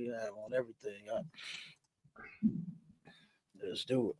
we have on everything. Let's do it.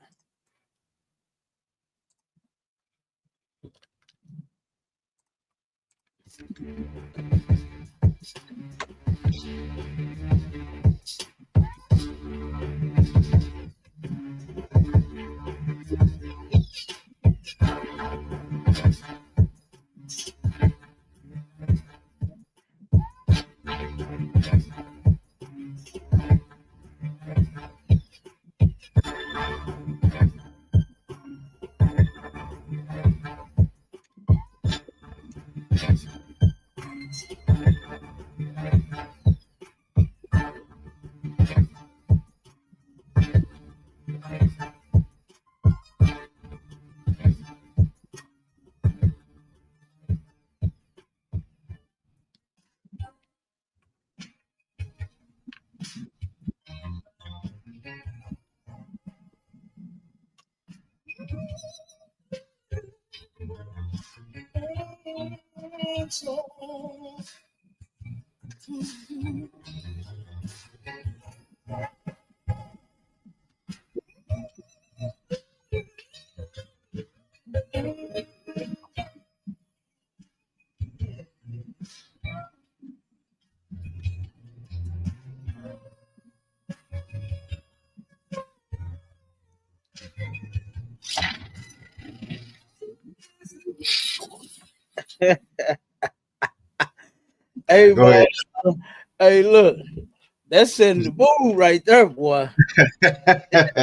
Hey, Go boy. ahead. Hey, look. That's setting the mood right there, boy. That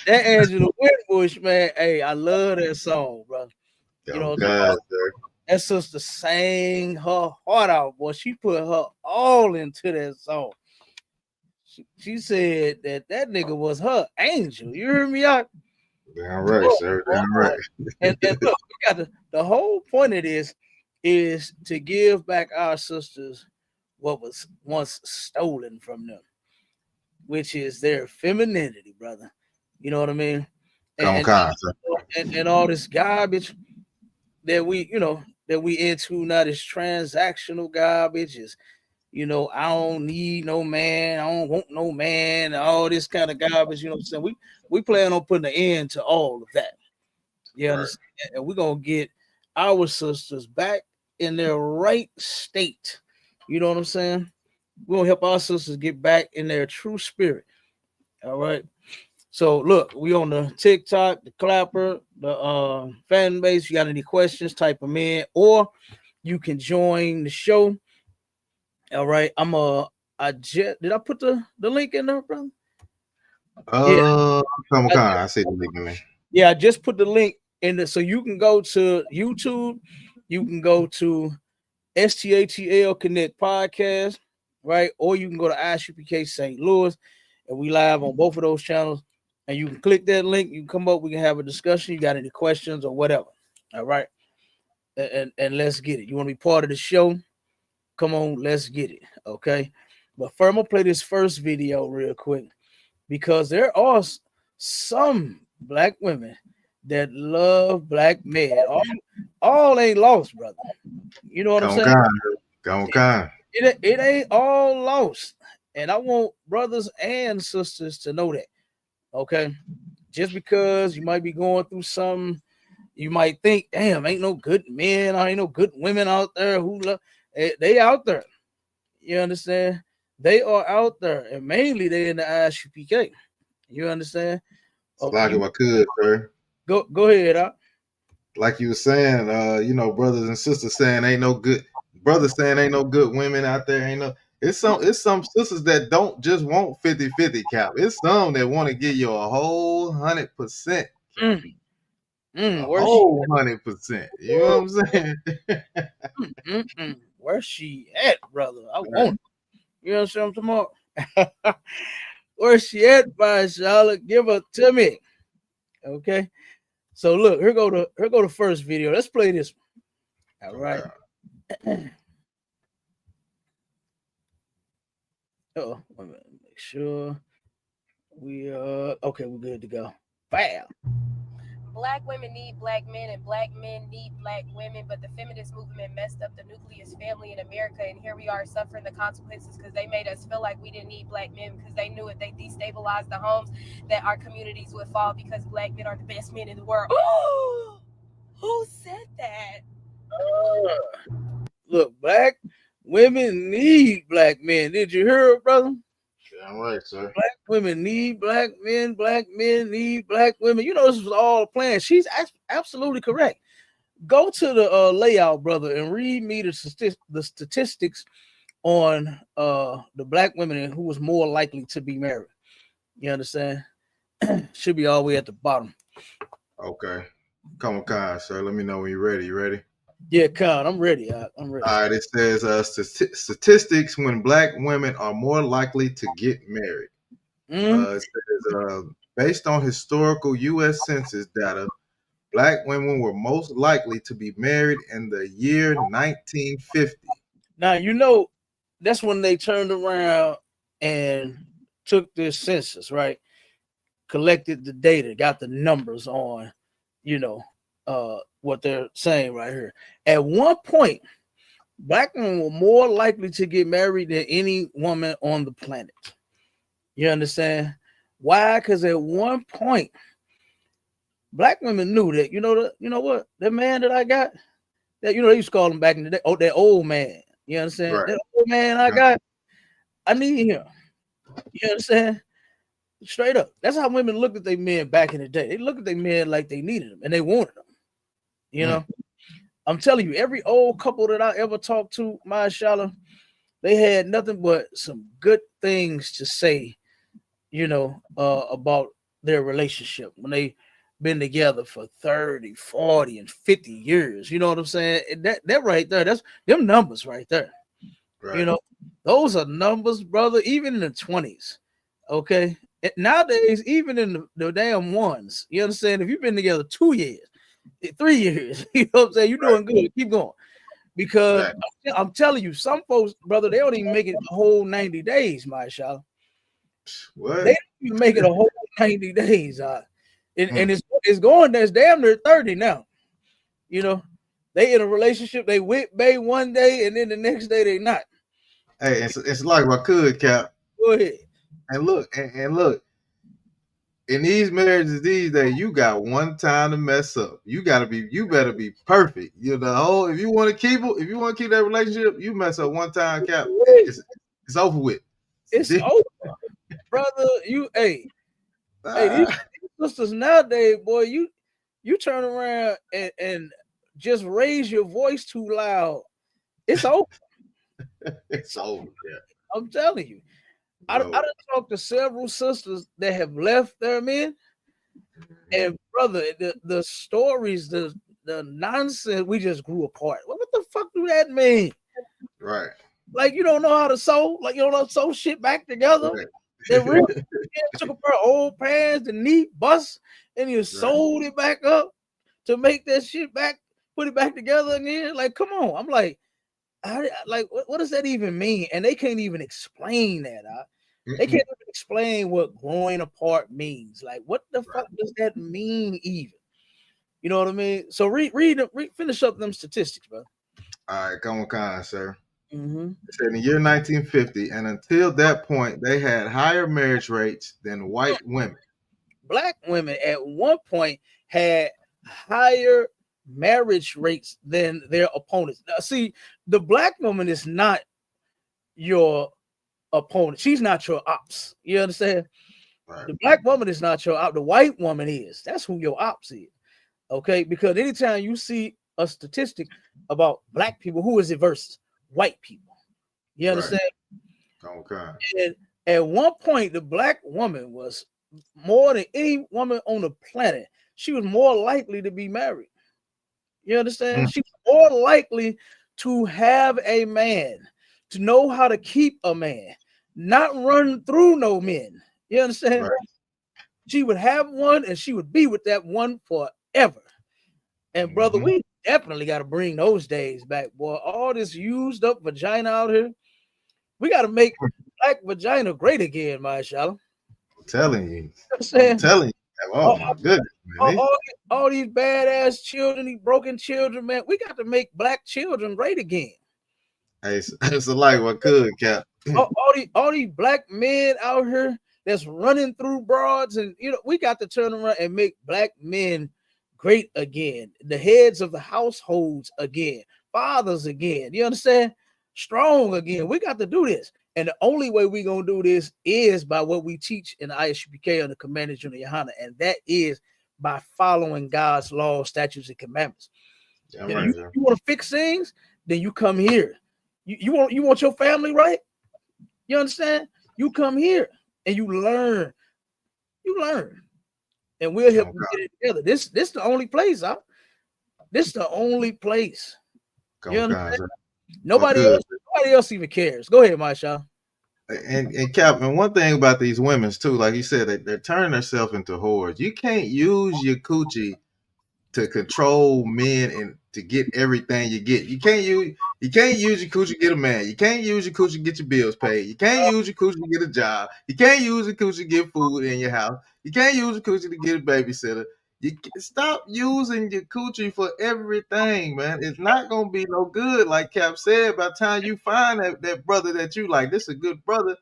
Angela Whitbush, man. Hey, I love that song, bro. You Oh know, God, sir. that sister sang her heart out, boy. She put her all into that song. She said that nigga was her angel. You hear me out? Damn right, Oh, sir. Damn boy. right. And look, we got the whole point of this is to give back our sisters what was once stolen from them, which is their femininity, brother. You know what I mean? Come And on, sir. and all this garbage that we into now, this transactional garbage is, I don't need no man, I don't want no man, all this kind of garbage, you know what I'm saying? We plan on putting an end to all of that. You Right. understand? And we're gonna get our sisters back in their right state. You know what I'm saying? We're gonna help our sisters get back in their true spirit. All right. So look, we on the TikTok, the Clapper, the fan base. You got any questions? Type them in, or you can join the show. All right, I just did I put the link in there, brother? Yeah, Come I, on. I see the link, man. yeah, I just put the link in there, so you can go to YouTube, you can go to STATL Connect Podcast, right, or you can go to ISUPK St. Louis, and we live on both of those channels. And you can click that link. You can come up. We can have a discussion. You got any questions or whatever? All right, and let's get it. You want to be part of the show? Come on, let's get it. Okay. But first, I'm gonna play this first video real quick because there are some black women that love black men. All ain't lost, brother. You know what I'm Come saying? on. Come on. It ain't all lost. And I want brothers and sisters to know that. Okay. Just because you might be going through something, you might think, damn, ain't no good men, ain't no good women out there who love. They out there. You understand? They are out there, and mainly they in the ISUPK. You understand? Oh, Like if I could, sir. go ahead. Like you were saying, brothers and sisters saying ain't no good brothers saying ain't no good women out there. Ain't no it's some sisters that don't just want 50-50 cap. It's some that want to give you a whole 100% cap. A Where's she? whole 100%. You know what I'm saying? Where's she at, brother? I want it. You know what I'm talking about? Where's she at, by Charlotte? Give her to me. Okay. So look, here go the first video. Let's play this one. All right. Oh, wait a minute. Make sure we okay, we're good to go. Bam. black women need black men and black men need black women, but the feminist movement messed up the nucleus family in America, and here we are suffering the consequences because they made us feel like we didn't need black men because they knew if they destabilized the homes that our communities would fall because black men are the best men in the world. Oh, who said that? Look, black women need black men. Did you hear it, brother? Damn right, sir. Black women need black men. Black men need black women. You know, this was all planned. She's absolutely correct. Go to the layout, brother, and read me the statistics on the black women and who was more likely to be married. You understand? Should be all the way at the bottom. Okay. Come on, sir. Let me know when you're ready. You ready? Yeah, Con, I'm ready. I'm ready. All right. It says statistics when black women are more likely to get married. It says based on historical U.S. Census data, black women were most likely to be married in the year 1950. Now, you know, that's when they turned around and took this census, right? Collected the data, got the numbers on, you know, what they're saying right here. At one point, black women were more likely to get married than any woman on the planet. You understand? Why? Because at one point, black women knew that, you know what? The man that I got, that, you know, they used to call him back in the day, that old man. You understand? Right. That old man I got, I need him. You understand? Straight up. That's how women looked at their men back in the day. They looked at their men like they needed them and they wanted them. You know? I'm telling you, every old couple that I ever talked to, mashallah, they had nothing but some good things to say, you know, about their relationship when they been together for 30, 40, and 50 years. You know what I'm saying? That right there, that's them numbers right there. Right. You know, those are numbers, brother, even in the 20s. Okay. Nowadays, even in the damn ones, you understand? If you've been together 2 years, 3 years, you know what I'm saying? You're doing good. Keep going. Because I'm telling you, some folks, brother, they don't even make it a whole 90 days, mashallah. What? They don't even make it a whole 90 days. And it's going, there's damn near 30 now. You know, they in a relationship, they with bae one day, and then the next day they not. Hey, it's like I could, Cap. Go ahead. And look, in these marriages these days, you got one time to mess up. You better be perfect. You know, if you want to keep that relationship, you mess up one time, Cap. It's over with. It's over, brother. Hey, these sisters nowadays, boy, you turn around and just raise your voice too loud. It's over. It's over. Yeah. I'm telling you. I done talked to several sisters that have left their men, and brother, the stories, the nonsense, we just grew apart. What the fuck do that mean? Right. Like, you don't know how to sew, like you don't know how to sew shit back together. Right. They really took a pair of old pants, the neat bust, and you sewed it back up to make that shit back, put it back together again. Like, come on. I'm like, what does that even mean? And they can't even explain that. They can't even explain what growing apart means. Like, what the fuck does that mean even? You know what I mean? So finish up them statistics, bro. All right, come on, sir. Mm-hmm. It said in the year 1950, and until that point, they had higher marriage rates than white women. Black women at one point had higher marriage rates than their opponents. Now, see, the black woman is not your opponent. She's not your ops. You understand? Right. The black woman is not your op. The white woman is. That's who your ops is. Okay? Because anytime you see a statistic about black people, who is it versus? White people. You understand? Right. Okay. And at one point, the black woman was more than any woman on the planet. She was more likely to be married. You understand? She's more likely to have a man, to know how to keep a man, not run through no men. You understand? Right. She would have one and she would be with that one forever. And brother, we definitely got to bring those days back, boy. All this used up vagina out here. We got to make black vagina great again, mashallah. I'm telling you. I'm telling you. Oh my goodness, man. All these badass children, these broken children, man. We got to make black children great again. Hey, it's like what could, Cap. All these black men out here that's running through broads, and we got to turn around and make black men great again, the heads of the households again, fathers again. You understand? Strong again. We got to do this, and the only way we're gonna do this is by what we teach in the ISUPK on the Commanders Unit YAHANNA, and that is by following God's laws, statutes, and commandments. Yeah, If right, you want to fix things, then you come here. You want your family right? You understand? You come here and you learn. And we'll help you get it together. This the only place, huh? This the only place. You understand? Nobody else even cares. Go ahead, Maisha. And Captain, one thing about these women too, like you said, they're turning themselves into whores. You can't use your coochie to control men and to get everything you get. You can't use your coochie to get a man. You can't use your coochie to get your bills paid. You can't use your coochie to get a job. You can't use your coochie to get food in your house. You can't use your coochie to get a babysitter. You stop using your coochie for everything, man. It's not gonna be no good. Like Cap said, by the time you find that brother that you like, this is a good brother.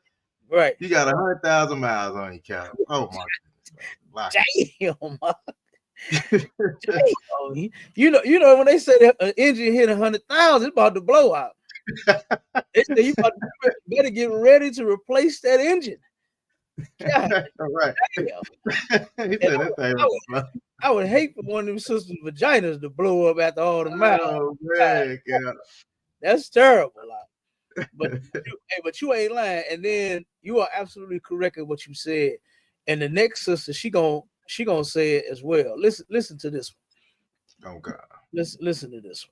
Right. You got 100,000 miles on you, Cap. Oh my goodness. Damn. You know when they say that an engine hit 100,000, it's about to blow out. They say you better get ready to replace that engine. God, all right. I would hate for one of them sisters' vaginas to blow up after all the miles. Oh man, yeah. That's terrible. But you ain't lying. And then you are absolutely correct in what you said. And the next sister, she gonna say it as well. Listen to this one. Oh God. Listen to this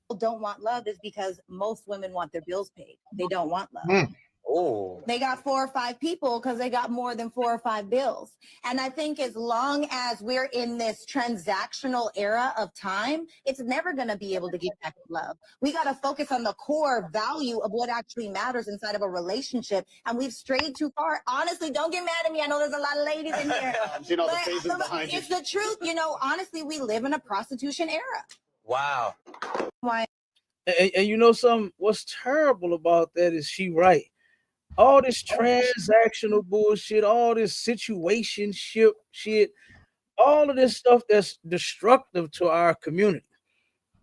one. Don't want love is because most women want their bills paid. They don't want love. Oh. They got 4 or 5 people because they got more than 4 or 5 bills. And I think as long as we're in this transactional era of time, it's never going to be able to get back to love. We got to focus on the core value of what actually matters inside of a relationship. And we've strayed too far. Honestly, don't get mad at me. I know there's a lot of ladies in here. I'm seeing all the faces behind you. It's the truth. Honestly, we live in a prostitution era. Wow. Why? And you know something? What's terrible about that is she right. All this transactional bullshit, all this situationship shit, all of this stuff that's destructive to our community.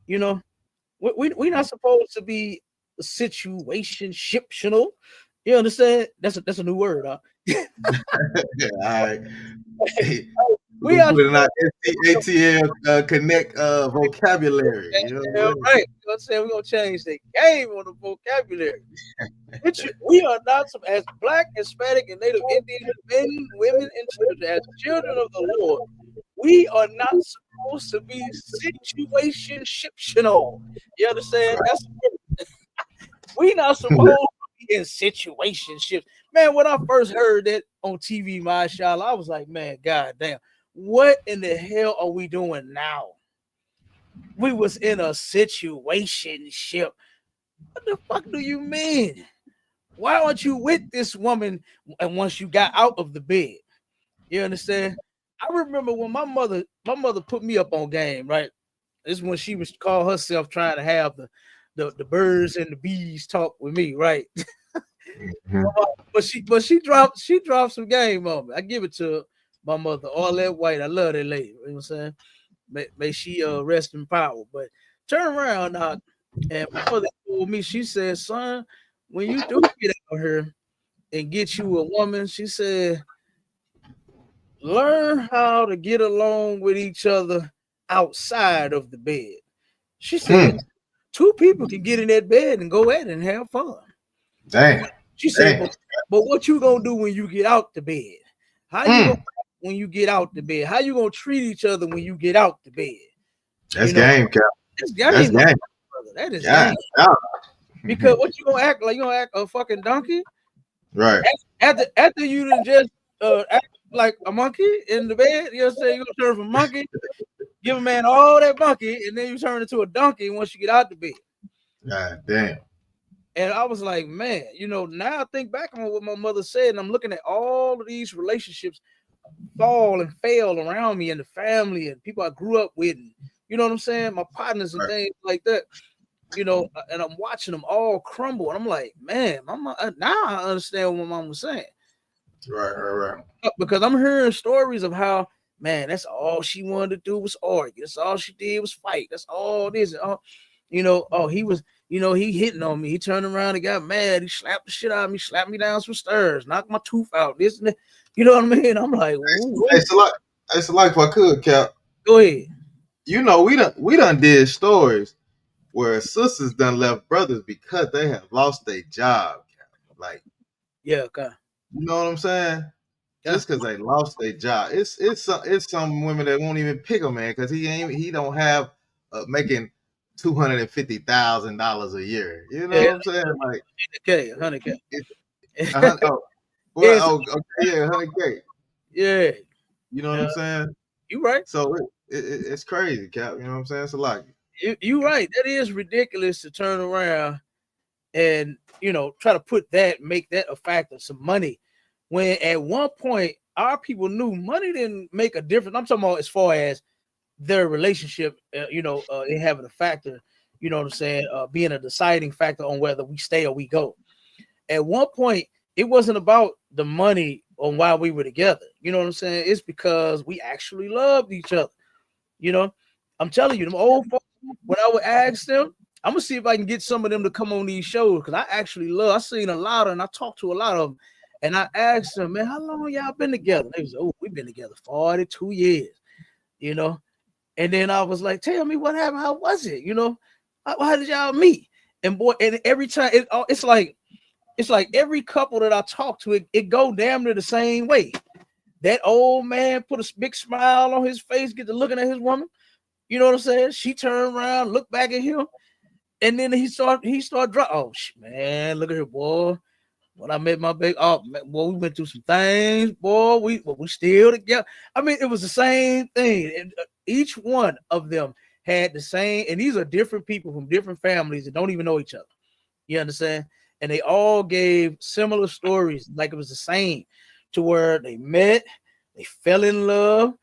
We're not supposed to be situationshiptional. You understand? That's a new word, huh? Yeah, all right. We are putting out ATL Connect vocabulary. Right. You know what I'm saying? We're gonna change the game on the vocabulary. We are not as Black, Hispanic, and Native Indian men, women, and children, as children of the Lord. We are not supposed to be situationshiptional. You understand? We're not supposed to be in situationships. Man, when I first heard that on TV, mashallah, I was like, man, goddamn. What in the hell are we doing now? We was in a situationship. What the fuck do you mean? Why aren't you with this woman and once you got out of the bed? You understand? I remember when my mother put me up on game, right? This is when she was call herself trying to have the birds and the bees talk with me, right? But she dropped some game on me. I give it to my mother, all that white. I love that lady. You know what I'm saying? May she rest in power. But turn around now, and my mother told me, she said, son, when you do get out here and get you a woman, she said, learn how to get along with each other outside of the bed. She said, 2 people can get in that bed and go at it and have fun. Damn. She said, but what you gonna do when you get out the bed? How you gonna when you get out the bed? How you gonna treat each other when you get out the bed? That's game, Cap. That's game. That is game. Because what you gonna act like? You gonna act a fucking donkey? Right. After you done just act like a monkey in the bed, you know what I'm saying? You gonna turn from monkey, give a man all that monkey, and then you turn into a donkey once you get out the bed. God damn. And I was like, man, now I think back on what my mother said, and I'm looking at all of these relationships fall and fail around me and the family and people I grew up with, and, you know what I'm saying? My partners and Right. things like that, you know, and I'm watching them all crumble. And I'm like, man, now I understand what my mom was saying. Right. Because I'm hearing stories of how, man, that's all she wanted to do was argue. That's all she did was fight. That's all this. And all, you know, he was, you know, he hitting on me. He turned around and got mad. He slapped the shit out of me, slapped me down some stairs, knocked my tooth out. This and that. You know what I mean? I'm like, It's like if I could, Cap. go ahead. You know, we done did stories where sisters done left brothers because they have lost their job. Like, Yeah, okay. you know what I'm saying? Yeah. Just because they lost their job, it's some women that won't even pick a man because he don't have making $250,000 a year. You know what I'm saying? Like, 100K. Okay, yeah, 100K. Yeah, You know what I'm saying? you right. So it's crazy, Cap. You know what I'm saying? It's a lot. You right. That is ridiculous to turn around and, you know, try to make that a factor, some money, when at one point our people knew money didn't make a difference. I'm talking about as far as their relationship, it having a factor, you know what I'm saying, being a deciding factor on whether we stay or we go. At one point, it wasn't about the money on why we were together. You know what I'm saying? It's because we actually loved each other. You know, I'm telling you, them old folks, when I would ask them, I'm gonna see if I can get some of them to come on these shows, because I actually I seen a lot of, and I talked to a lot of them, and I asked them, man, how long y'all been together? They was, we've been together 42 years, you know. And then I was like, tell me what happened, how was it, you know, how did y'all meet? And boy, and every time it's like every couple that I talk to, it go damn near the same way. That old man put a big smile on his face, get to looking at his woman. You know what I'm saying? She turned around, looked back at him, and then he started drop. Oh man, look at her, boy. When I met my baby, boy, we went through some things, boy. We still together. I mean, it was the same thing, and each one of them had the same. And these are different people from different families that don't even know each other. You understand? And they all gave similar stories, like it was the same, to where they met, they fell in love.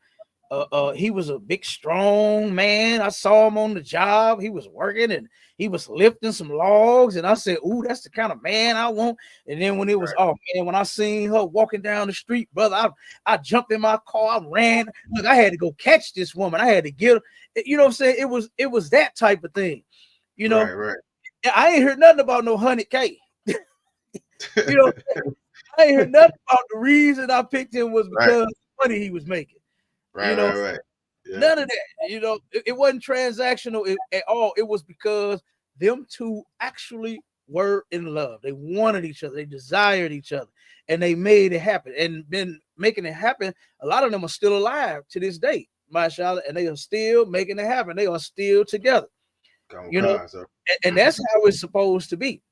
He was a big, strong man. I saw him on the job. He was working and he was lifting some logs. And I said, ooh, that's the kind of man I want. And then when it was, when I seen her walking down the street, brother, I jumped in my car, I ran. Look, I had to go catch this woman. I had to get her. You know what I'm saying? It was that type of thing. You know, right. I ain't heard nothing about no 100K. You know, I ain't heard nothing about the reason I picked him was because of the money he was making. Right. Yeah. None of that. You know, it wasn't transactional at all. It was because them two actually were in love. They wanted each other. They desired each other, and they made it happen. And been making it happen. A lot of them are still alive to this day, mashallah, and they are still making it happen. They are still together. And that's how it's supposed to be.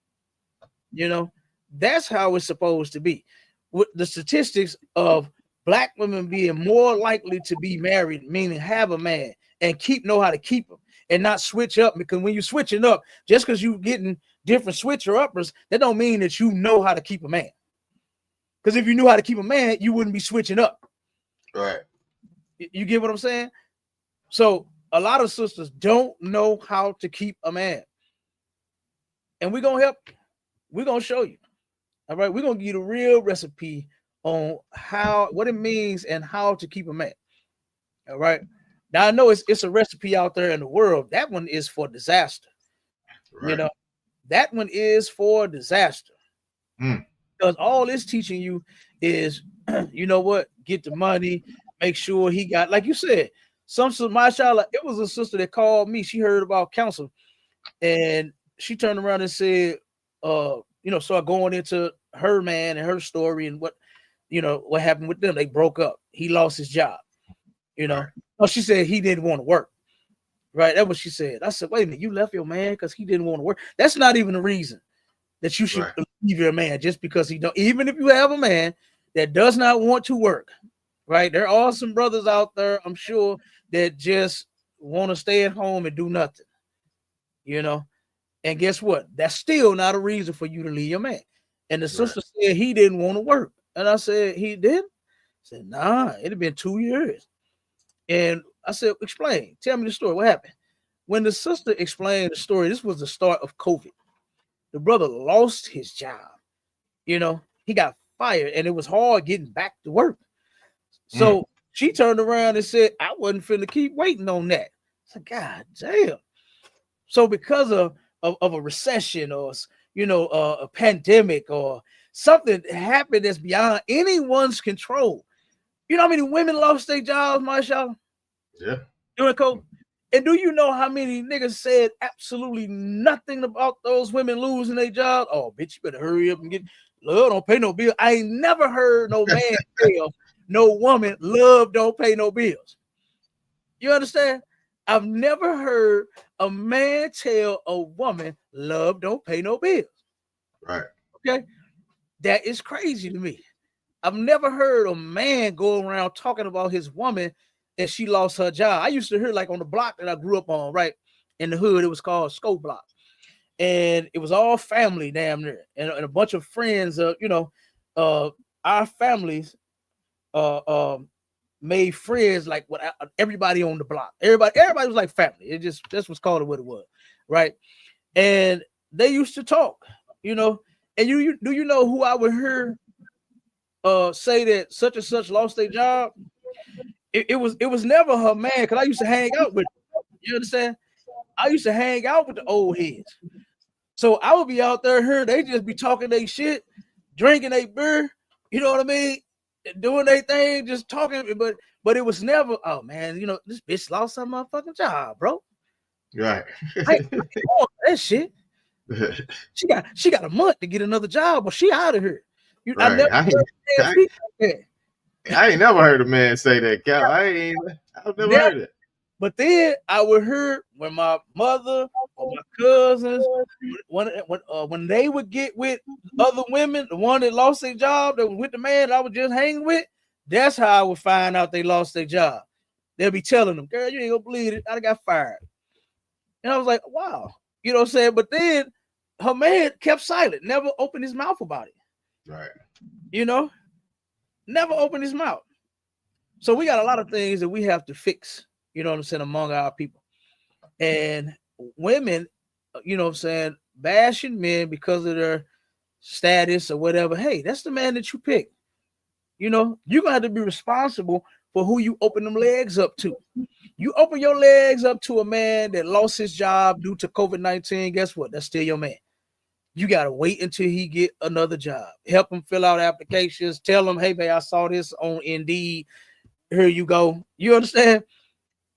You know, that's how it's supposed to be. With the statistics of Black women being more likely to be married, meaning have a man and know how to keep them and not switch up. Because when you're switching up, just because you're getting different switcher uppers, that don't mean that you know how to keep a man. Because if you knew how to keep a man, you wouldn't be switching up. Right. You get what I'm saying? So a lot of sisters don't know how to keep a man. And we're going to help you. We're going to show you. All right. We're going to give you the real recipe on what it means and how to keep a man. All right. Now I know it's a recipe out there in the world. That one is for disaster. Right. You know, that one is for disaster. Because all it's teaching you is, you know what, get the money, make sure he got, like you said, mashallah, it was a sister that called me. She heard about counsel and she turned around and said, started going into her man and her story and what happened with them. They broke up. He lost his job. You know, she said he didn't want to work. Right. That's what she said. I said, wait a minute, you left your man because he didn't want to work. That's not even the reason that you should leave your man just because he don't. Even if you have a man that does not want to work, right? There are some brothers out there, I'm sure, that just want to stay at home and do nothing. You know, and guess what? That's still not a reason for you to leave your man. And the sister said he didn't want to work. And I said, he did? said, nah, it had been 2 years. And I said, explain. Tell me the story. What happened? When the sister explained the story, this was the start of COVID. The brother lost his job. You know, he got fired, and it was hard getting back to work. So she turned around and said, I wasn't finna keep waiting on that. I said, God damn. So because of a recession or, you know, a pandemic or something happened that's beyond anyone's control. You know how many women lost their jobs, Marshall? Yeah. During COVID? And do you know how many niggas said absolutely nothing about those women losing their job? Oh, bitch, you better hurry up and get love don't pay no bill. I ain't never heard no man tell no woman love don't pay no bills. You understand? I've never heard a man tell a woman love don't pay no bills. Right. Okay. That is crazy to me. I've never heard a man go around talking about his woman and she lost her job. I used to hear like on the block that I grew up on, right? In the hood, it was called Scope Block. And it was all family damn near. And a bunch of friends, you know, our families made friends like what everybody on the block. Everybody was like family. It just was called it what it was, right? And they used to talk, you know. And you do you know who I would hear say that such and such lost their job? It was never her man, because I used to hang out with her. You understand? I used to hang out with the old heads. So I would be out there here, they just be talking their shit, drinking their beer, you know what I mean? Doing their thing, just talking, but it was never, oh man, you know, this bitch lost her motherfucking job, bro. Right. I want that shit. She got a month to get another job, but she out of here. Right. I ain't never heard a man say that, Cal. I've never heard it. But then I would hear when my mother or my cousins, when they would get with other women, the one that lost their job, that was with the man that I was just hanging with, that's how I would find out they lost their job. They'll be telling them, girl, you ain't gonna believe it, I got fired. And I was like, wow, you know what I'm saying? But then her man kept silent, never opened his mouth about it. Right. You know, never opened his mouth. So we got a lot of things that we have to fix, you know what I'm saying, among our people. And women, you know what I'm saying, bashing men because of their status or whatever. Hey, that's the man that you pick. You know, you're gonna have to be responsible for who you open them legs up to. You open your legs up to a man that lost his job due to COVID-19, guess what? That's still your man. You gotta wait until he get another job. Help him fill out applications. Tell him, hey, man, I saw this on Indeed. Here you go. You understand?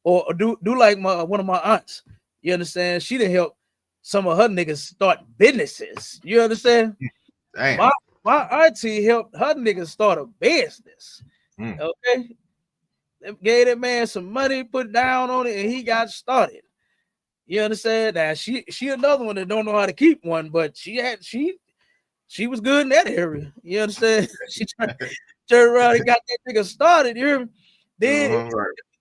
Or do like one of my aunts. You understand? She done help some of her niggas start businesses. You understand? Damn. My auntie helped her niggas start a business. Okay. They gave that man some money, put down on it, and he got started. You understand? Now she another one that don't know how to keep one, but she was good in that area. You understand? She turned around and got that nigga started. You hear me? Then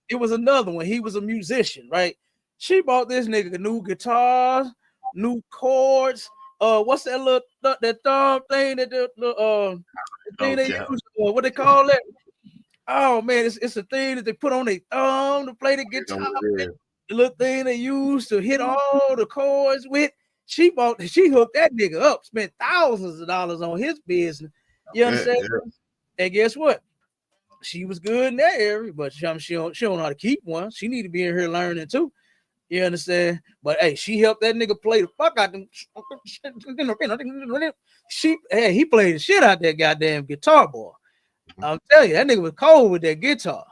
it was another one. He was a musician, right? She bought this nigga new guitars, new chords. What's that little that thumb thing that the thing they use? What they call it? Oh man, it's a thing that they put on their thumb to play the guitar. The little thing they use to hit all the chords with. She hooked that nigga up, spent thousands of dollars on his business. You understand? Yeah. And guess what? She was good in that area, but she don't know how to keep one. She need to be in here learning too. You understand? But hey, she helped that nigga play the fuck out them. He played the shit out that goddamn guitar, boy. I'm telling you, that nigga was cold with that guitar.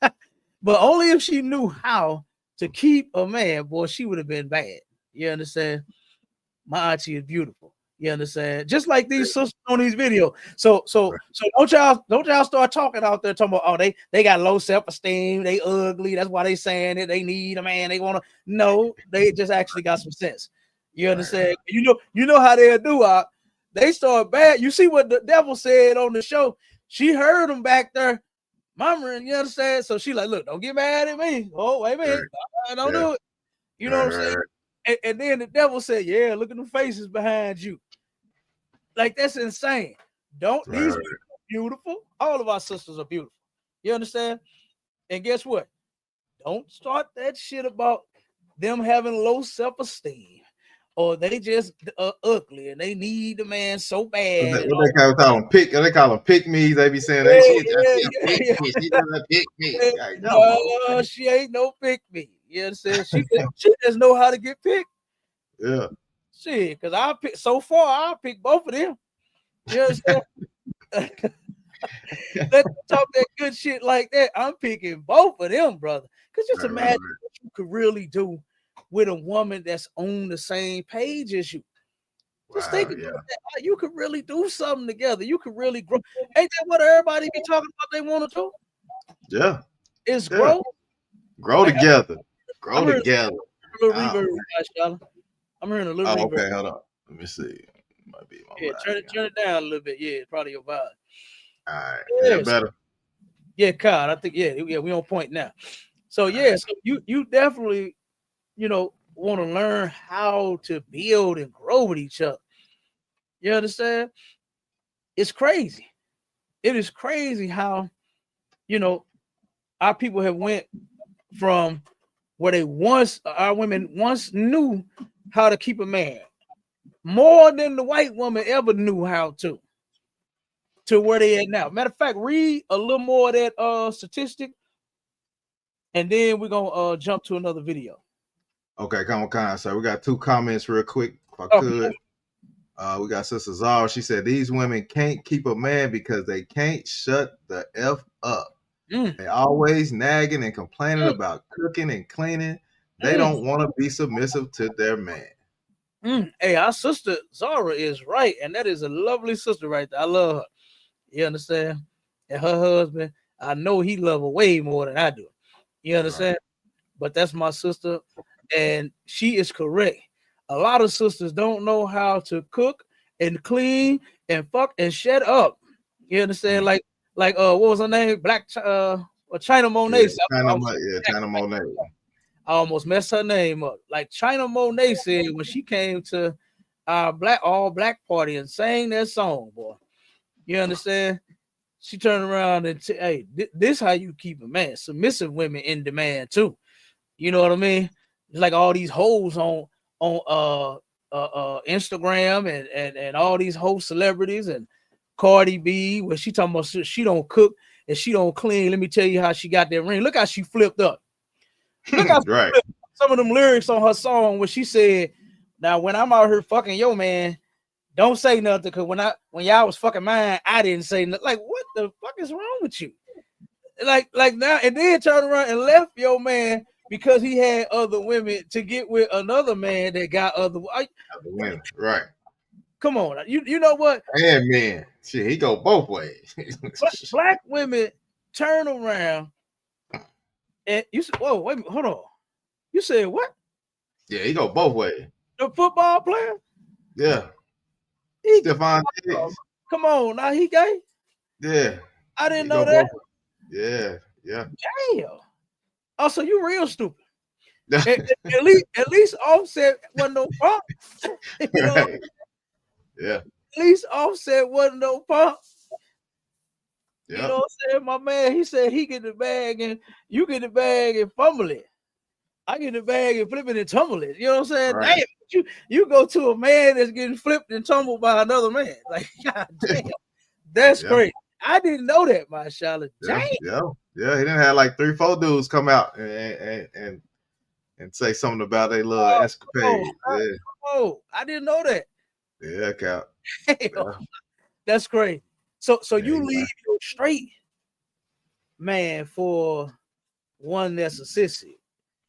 But only if she knew how to keep a man, boy, she would have been bad. You understand? My auntie is beautiful. You understand? Just like these sisters on these videos. So don't y'all start talking out there talking about, oh, they got low self-esteem, they ugly, that's why they saying it, they need a man, they want to. No, they just actually got some sense. You understand? You know how they'll do. They start bad. You see what the devil said on the show? She heard him back there murmuring, you understand? So she like, look, don't get mad at me. Oh, wait a minute. Don't do it. You know what I'm saying? And then the devil said, yeah, look at the faces behind you. Like, that's insane. These beautiful. All of our sisters are beautiful. You understand? And guess what? Don't start that shit about them having low self-esteem or they just ugly and they need the man so bad. What they call them pick? They call them pick me. They be saying that shit. She doesn't pick me. Like, No, she ain't no pick me. You understand? She just know how to get picked. Yeah. Shit, because I pick so far, I'll pick both of them. You understand? Let them talk that good shit like that. I'm picking both of them, brother. Because just imagine what you could really do with a woman that's on the same page as you. Just think about that. You could really do something together. You could really grow. Ain't that what everybody be talking about they want to do? Yeah. It's grow. Grow together. Grow together. A little reverb, I'm hearing a little reverb. Okay, hold on. Let me see. Might be my turn it down a little bit. Yeah, it's probably your vibe. All right. Is that better? Yeah, Kyle. I think we on point now. So so you definitely, want to learn how to build and grow with each other. You understand? It's crazy. It is crazy how, our people have went from where our women once knew how to keep a man more than the white woman ever knew how to where they at now. Matter of fact, read a little more of that statistic, and then we're gonna jump to another video. Okay, come on. So we got 2 comments real quick, if I could. We got Sister Zara. She said these women can't keep a man because they can't shut the F up. They always nagging and complaining about cooking and cleaning. They don't want to be submissive to their man. Hey, our sister Zara is right, and that is a lovely sister right there. I love her. You understand? And her husband, I know he love her way more than I do. You understand? Right. But that's my sister, and she is correct. A lot of sisters don't know how to cook and clean and fuck and shut up. You understand? Like what was her name? China Monet. China Monet. I almost messed her name up. Like China Monet said when she came to our all black party and sang that song, boy. You understand? She turned around and said, hey, this how you keep a man. Submissive women in demand too. You know what I mean? It's like all these hoes on Instagram and all these whole celebrities and Cardi B, where she talking about she don't cook and she don't clean. Let me tell you how she got that ring. Look how she flipped up. Look how some of them lyrics on her song where she said, now when I'm out here fucking your man, don't say nothing, because when y'all was fucking mine, I didn't say nothing. Like, what the fuck is wrong with you? Like now, and then turn around and left your man because he had other women to get with another man that got other women. Right. Come on. You know what? And man, shit, he go both ways. Black women turn around and you said, whoa, wait a minute, hold on. You said what? Yeah, he go both ways. The football player? Yeah. Stephon Diggs. Come on, now he gay? Yeah. I didn't know that. Yeah. Damn. Oh, so you real stupid. at least Offset wasn't no punk. You know? Yeah. At least Offset wasn't no punk. Yep. You know what I'm saying? My man, he said he get the bag and you get the bag and fumble it. I get the bag and flip it and tumble it. You know what I'm saying? Right. Damn, you go to a man that's getting flipped and tumbled by another man. Like, God damn, that's crazy. I didn't know that, my Charlotte. Damn. Yeah. He didn't have like 3-4 dudes come out and say something about their little escapade. I didn't know that. Yeah, Cap. That's great. So you leave your straight man for one that's a sissy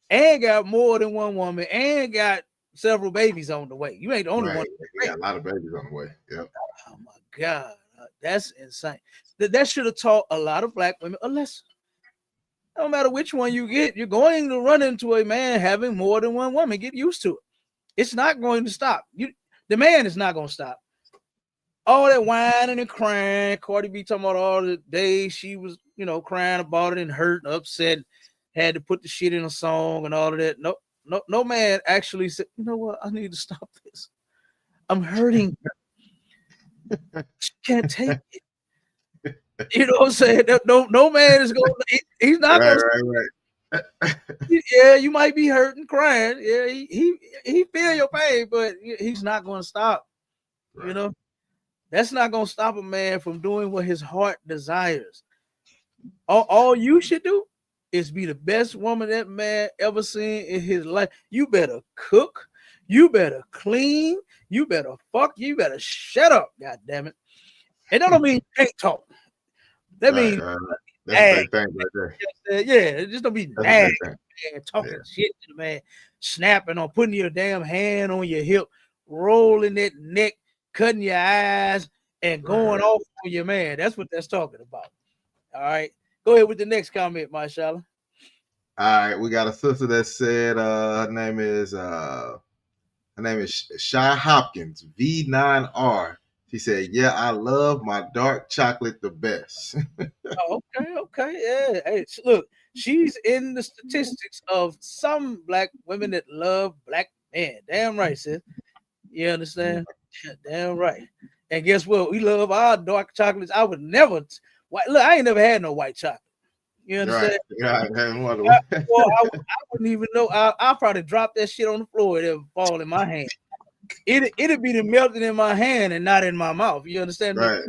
and got more than one woman and got several babies on the way. You ain't the only one. You got a lot of babies on the way. Yep. Oh my God. That's insane. That should have taught a lot of black women a lesson. No matter which one you get, you're going to run into a man having more than one woman. Get used to it. It's not going to stop. The man is not going to stop. All that whining and crying, Cardi B talking about all the days she was, crying about it and hurt and upset, had to put the shit in a song and all of that. No man actually said, you know what? I need to stop this. I'm hurting. She can't take it. You know what I'm saying? No man is going. He's not going. Right. Yeah, you might be hurting, crying. Yeah, he feel your pain, but he's not going to stop. Right. You know, that's not going to stop a man from doing what his heart desires. All you should do is be the best woman that man ever seen in his life. You better cook. You better clean. You better fuck. You better shut up. God damn it. And that don't mean you can't talk. That means Right. That's a big thing right there. yeah, just don't be That's a nag, big thing. man, talking shit to the man, snapping on, putting your damn hand on your hip, rolling that neck, cutting your eyes, and going off on your man. That's what that's talking about. All right. Go ahead with the next comment, Mashallah. All right, we got a sister that said her name is Shy Hopkins, V9R. She said, "Yeah, I love my dark chocolate the best." Oh, okay, yeah. Hey, look, she's in the statistics of some black women that love black men. Damn right, sis. You understand? Damn right. And guess what? We love our dark chocolates. I would never. Look, I ain't never had no white chocolate. You understand? Right. I wouldn't even know. I'll probably drop that shit on the floor. It'll fall in my hand. It'd be melting in my hand and not in my mouth. You understand? Right.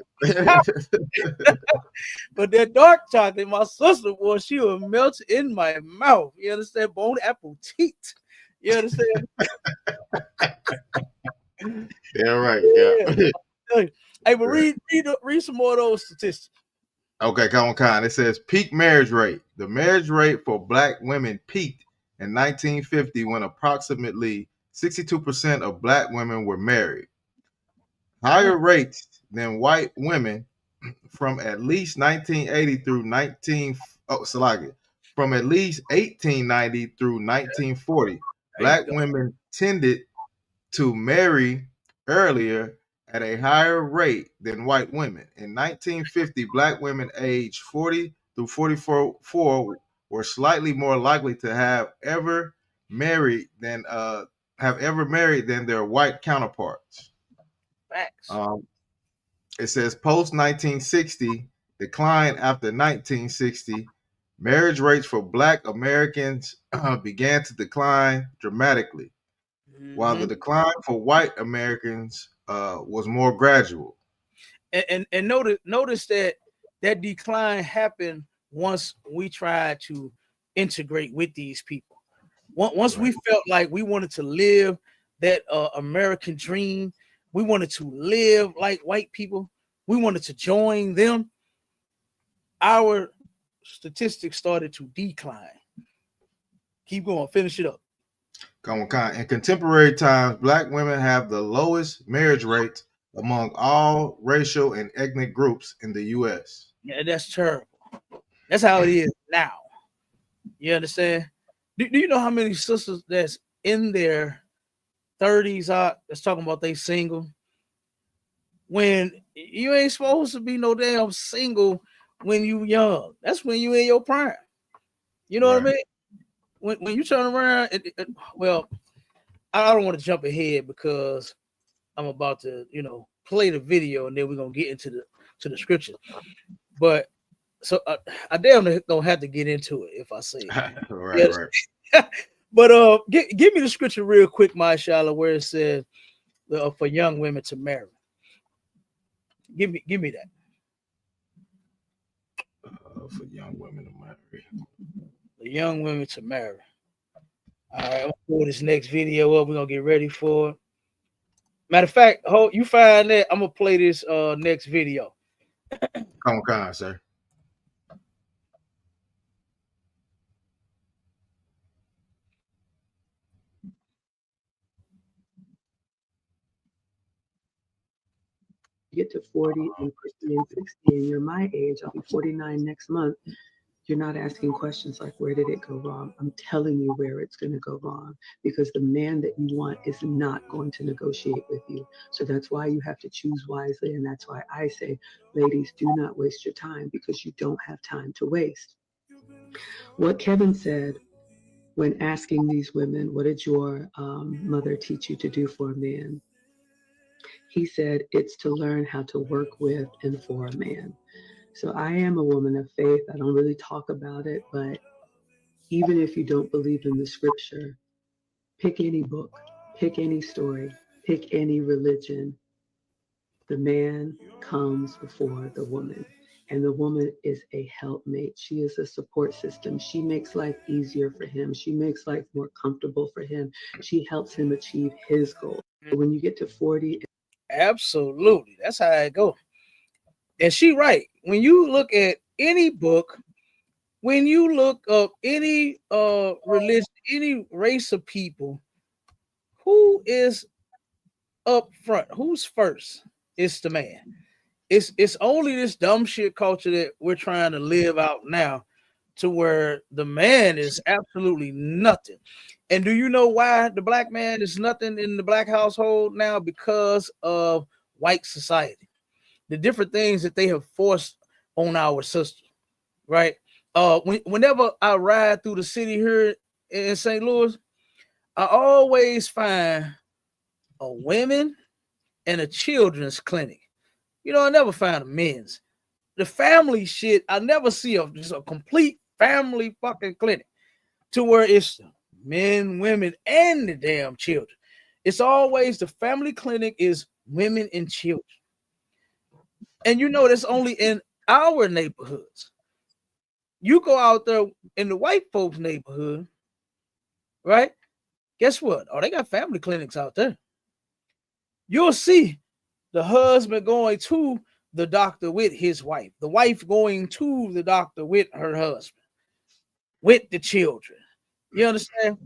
But that dark chocolate, my sister, boy, she will melt in my mouth. You understand? Bone apple teeth. You understand? Yeah, right. Yeah. Hey, but read some more of those statistics. Okay, come on. It says peak marriage rate. The marriage rate for black women peaked in 1950 when approximately 62% of black women were married. Higher rates than white women from at least 1980 through from at least 1890 through 1940. Black women tended to marry earlier at a higher rate than white women. In 1950, black women aged 40 through 44 were slightly more likely to have ever married than their white counterparts. Facts. It says post 1960 decline after 1960. Marriage rates for black Americans began to decline dramatically, while the decline for white Americans was more gradual. And notice that decline happened once we tried to integrate with these people. Once we felt like we wanted to live that American dream, we wanted to live like white people, we wanted to join them, our statistics started to decline. Keep going, finish it up. In contemporary times, black women have the lowest marriage rates among all racial and ethnic groups in the U.S. Yeah, that's terrible. That's how it is now. You understand? Do you know how many sisters that's in their 30s that's talking about they single? When you ain't supposed to be no damn single when you young. That's when you in your prime. You know what I mean? When you turn around, well, I don't want to jump ahead because I'm about to, play the video and then we're gonna get into the scripture. But so I damn don't have to get into it if I say it. Right. But give me the scripture real quick, Mashallah, where it says for young women to marry. Give me that. For young women to marry. The young women to marry. All right, I'm gonna pull this next video up. We're gonna get ready for it. Matter of fact, you find that I'm gonna play this next video. Come on, sir. Get to 40 and 50 and 60 and you're my age, I'll be 49 next month, you're not asking questions like, where did it go wrong? I'm telling you where it's going to go wrong, because the man that you want is not going to negotiate with you. So that's why you have to choose wisely. And that's why I say, ladies, do not waste your time, because you don't have time to waste. What Kevin said when asking these women, what did your mother teach you to do for a man? He said, it's to learn how to work with and for a man. So I am a woman of faith. I don't really talk about it, but even if you don't believe in the scripture, pick any book, pick any story, pick any religion. The man comes before the woman, and the woman is a helpmate. She is a support system. She makes life easier for him. She makes life more comfortable for him. She helps him achieve his goal. But when you get to 40, absolutely, that's how it goes. And she right. When you look at any book, when you look up any religion, any race of people, who is up front? Who's first? It's the man. It's only this dumb shit culture that we're trying to live out now, to where the man is absolutely nothing. And do you know why the black man is nothing in the black household now? Because of white society, the different things that they have forced on our sisters, right? Whenever I ride through the city here in St. Louis, I always find a women and a children's clinic. You know, I never find a men's. The family shit, I never see just a complete family fucking clinic to where it's men, women, and the damn children. It's always the family clinic is women and children. And you know, that's only in our neighborhoods. You go out there in the white folks' neighborhood, right? Guess what? Oh, they got family clinics out there. You'll see the husband going to the doctor with his wife, the wife going to the doctor with her husband, with the children. You understand?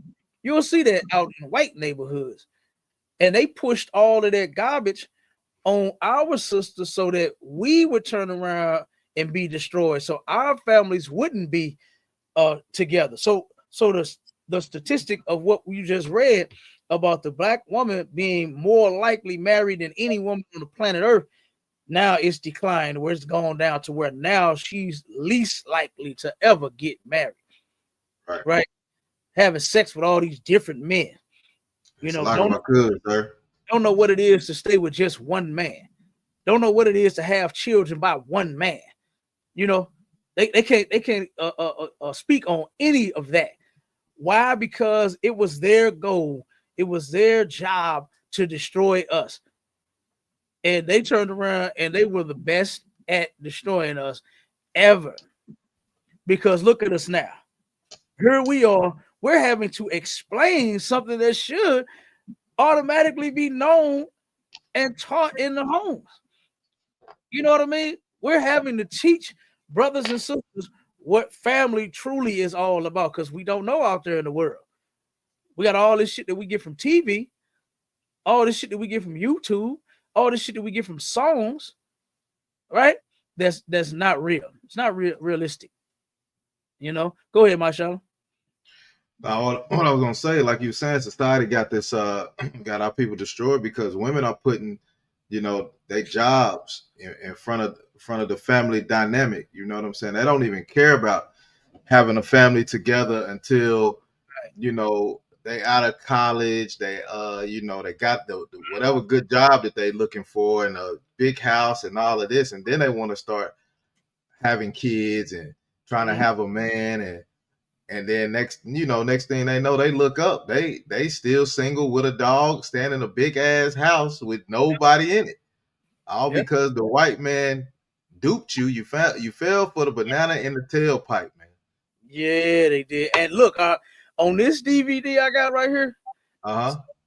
You'll see that out in white neighborhoods. And they pushed all of that garbage on our sisters so that we would turn around and be destroyed. So our families wouldn't be together. So the statistic of what you just read about the black woman being more likely married than any woman on the planet Earth, now it's declined, where it's gone down to where now she's least likely to ever get married. Right? Having sex with all these different men. You know, don't know what it is to stay with just one man. Don't know what it is to have children by one man. You know, they can't speak on any of that. Why? Because it was their goal. It was their job to destroy us. And they turned around and they were the best at destroying us ever. Because look at us now. Here we are. We're having to explain something that should automatically be known and taught in the homes. You know what I mean? We're having to teach brothers and sisters what family truly is all about, because we don't know out there in the world. We got all this shit that we get from TV, all this shit that we get from YouTube, all this shit that we get from songs, right? That's not real. It's not realistic. You know? Go ahead, Marshall. What I was gonna say, like you were saying, society got this got our people destroyed because women are putting, you know, their jobs in front of the family dynamic. You know what I'm saying? They don't even care about having a family together until, you know, they out of college. They you know, they got the whatever good job that they looking for and a big house and all of this, and then they want to start having kids and trying to have a man, and then next thing they know, they look up, they still single with a dog, standing in a big ass house with nobody in it, all because the white man duped you. You fell for the banana in the tailpipe, man. Yeah, they did. And look, on this DVD I got right here,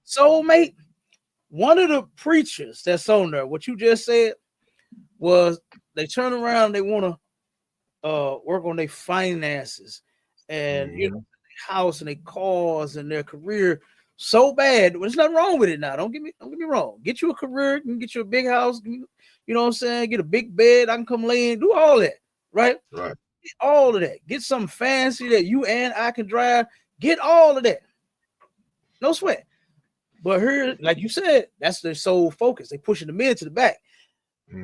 Soulmate, one of the preachers that's on there, what you just said was they turn around, they want to work on their finances and you know, their house and their cars and their career so bad. There's nothing wrong with it now. Don't get me wrong. Get you a career, you can get you a big house, you know what I'm saying? Get a big bed, I can come lay in, do all that, right? Right. Get all of that. Get something fancy that you and I can drive. Get all of that. No sweat. But here, like you said, that's their sole focus. They pushing the men to the back.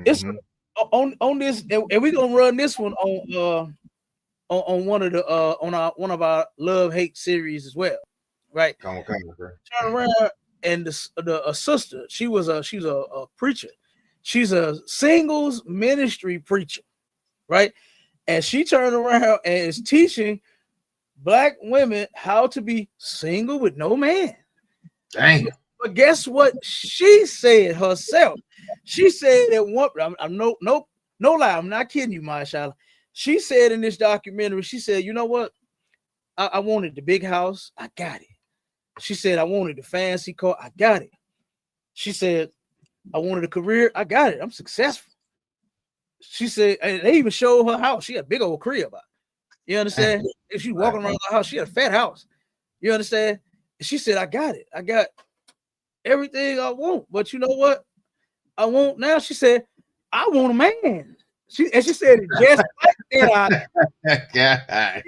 It's on this, and we're gonna run this one on one of the one of our love hate series as well, right? Okay. Turn around, and a sister, she's a preacher. She's a singles ministry preacher, right? And she turned around and is teaching black women how to be single with no man. Dang. But guess what she said herself? She said that one. I'm no lie. I'm not kidding you, Mashallah. She said in this documentary, she said, you know what? I wanted the big house. I got it. She said, I wanted the fancy car. I got it. She said, I wanted a career. I got it. I'm successful. She said, and they even showed her house. She had a big old crib. You understand? If she walking around the house, she had a fat house. You understand? She said, I got it. I got everything I want. But you know what? I want now. She said, I want a man. She said it just like that.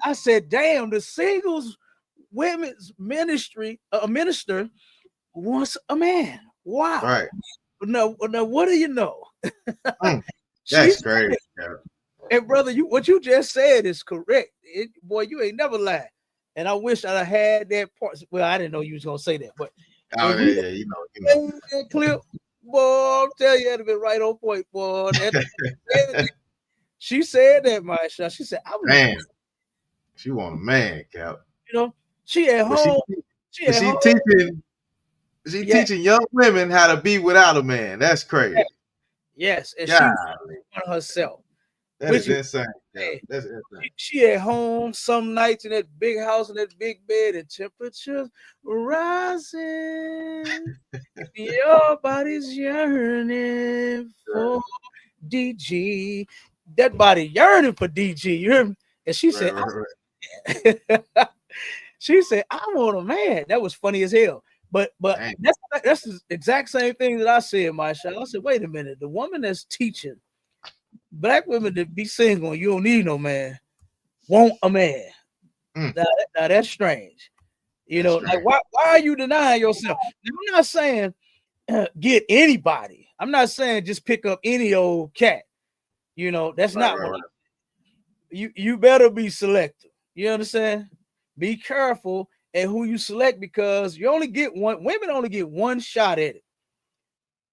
I said, damn, the singles women's ministry, a minister wants a man. Wow. Right. Now, what do you know? That's great. And brother, what you just said is correct. Boy, you ain't never lied. And I wish I had that part. Well, I didn't know you was gonna say that, but you know. That clip, boy, I'll tell you, that'd been right on point, boy. She said that, Maisha. She said, man, she want a man, Cap. You know, she at home. She teaching young women how to be without a man. That's crazy. Yes, and she on herself. That is insane. That's insane. She at home some nights in that big house in that big bed, and temperatures rising. Your body's yearning for DG. That body yearning for DG. You hear me? And she said, she said, I want a man. That was funny as hell. But that's the exact same thing that I said, Maisha. I said, wait a minute. The woman that's teaching black women to be single, you don't need no man, want a man. Now that's strange. You know, like why are you denying yourself? Now, I'm not saying get anybody. I'm not saying just pick up any old cat. You know, that's not what you better be selective. You understand? Be careful at who you select, because you only get one. Women only get one shot at it,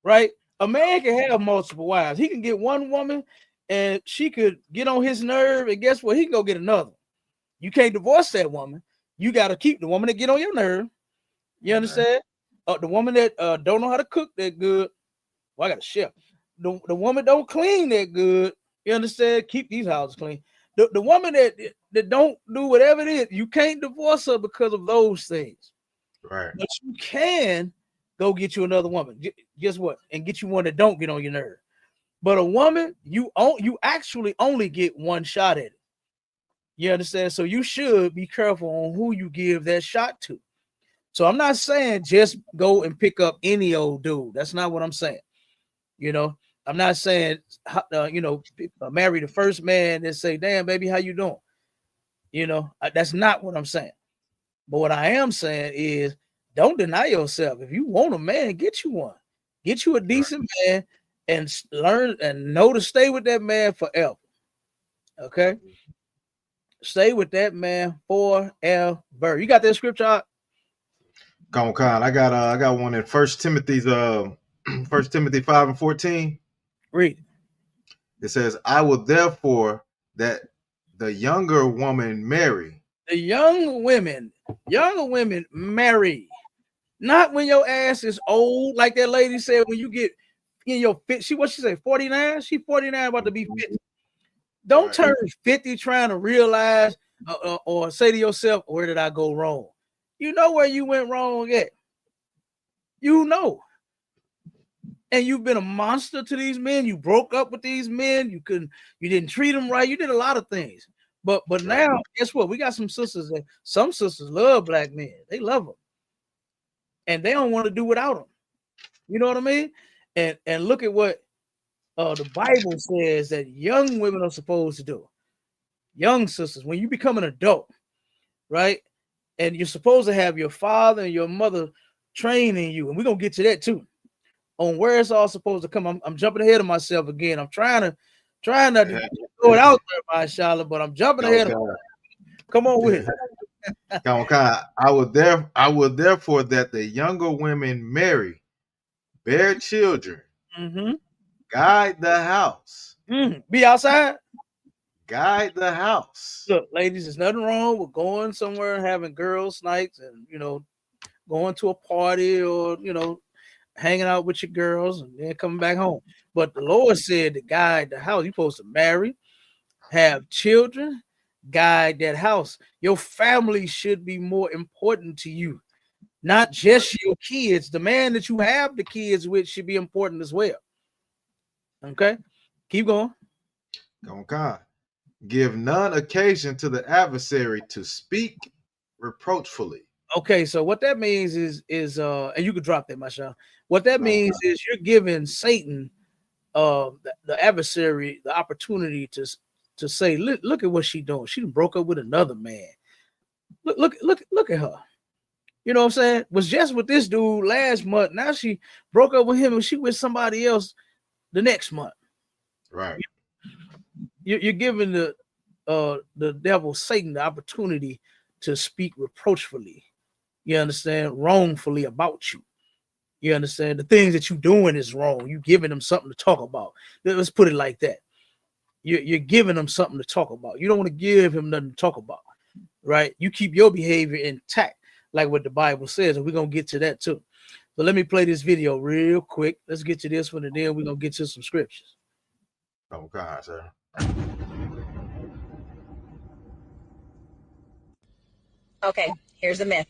right? A man can have multiple wives. He can get one woman, and she could get on his nerve, and guess what? He can go get another. You can't divorce that woman. You got to keep the woman that get on your nerve. You understand? The woman that don't know how to cook that good. Well, I got a chef. The woman don't clean that good. You understand? Keep these houses clean. The woman that don't do whatever it is, you can't divorce her because of those things. Right. But you can go get you another woman. Guess what? And get you one that don't get on your nerve. But a woman, you actually only get one shot at it. You understand? So you should be careful on who you give that shot to. So I'm not saying just go and pick up any old dude. That's not what I'm saying. You know, I'm not saying, marry the first man and say, damn, baby, how you doing? You know, that's not what I'm saying. But what I am saying is, don't deny yourself. If you want a man, get you one. Get you a decent man and learn and know to stay with that man forever. Okay? Stay with that man forever. You got that scripture out? Come on, I got one in 1 Timothy 5:14. Read. It says, I will therefore that the younger woman marry. The younger women marry. Not when your ass is old, like that lady said, when you get in your fit. What she say, 49? She 49 about to be 50. Don't turn 50 trying to realize or say to yourself, where did I go wrong? You know where you went wrong at. You know. And you've been a monster to these men. You broke up with these men. You didn't treat them right. You did a lot of things. But now, guess what? We got some sisters love black men. They love them. And they don't want to do without them. You know what I mean? And look at what the Bible says that young women are supposed to do. Young sisters, when you become an adult, right? And you're supposed to have your father and your mother training you. And we're going to get to that too. On where it's all supposed to come. I'm jumping ahead of myself again. I'm trying not to throw it out there, Mashallah, but I'm jumping ahead. Come on with it. Come on, I will therefore that the younger women marry, bear children, guide the house, Be outside. Guide the house. Look, ladies, there's nothing wrong with going somewhere and having girls' nights and going to a party or hanging out with your girls and then coming back home. But the Lord said to guide the house. You're supposed to marry, have children, guide that house. Your family should be more important to you, not just your kids. The man that you have the kids with should be important as well. Okay, keep going. God. Give none occasion to the adversary to speak reproachfully. Okay, so what that means is and you can drop that, Masha. What that means is you're giving Satan, the adversary, the opportunity to say, look at what she doing. She broke up with another man. Look at her. You know what I'm saying? Was just with this dude last month. Now she broke up with him and she with somebody else the next month. Right. You're giving the devil, Satan, the opportunity to speak reproachfully. You understand? Wrongfully about you. You understand? The things that you're doing is wrong. You giving them something to talk about. Let's put it like that. You're giving them something to talk about. You don't want to give him nothing to talk about, right? You keep your behavior intact, like what the Bible says, and we're gonna get to that too. So let me play this video real quick. Let's get to this one, and then we're gonna get to some scriptures. Oh God, sir. Okay, here's a myth.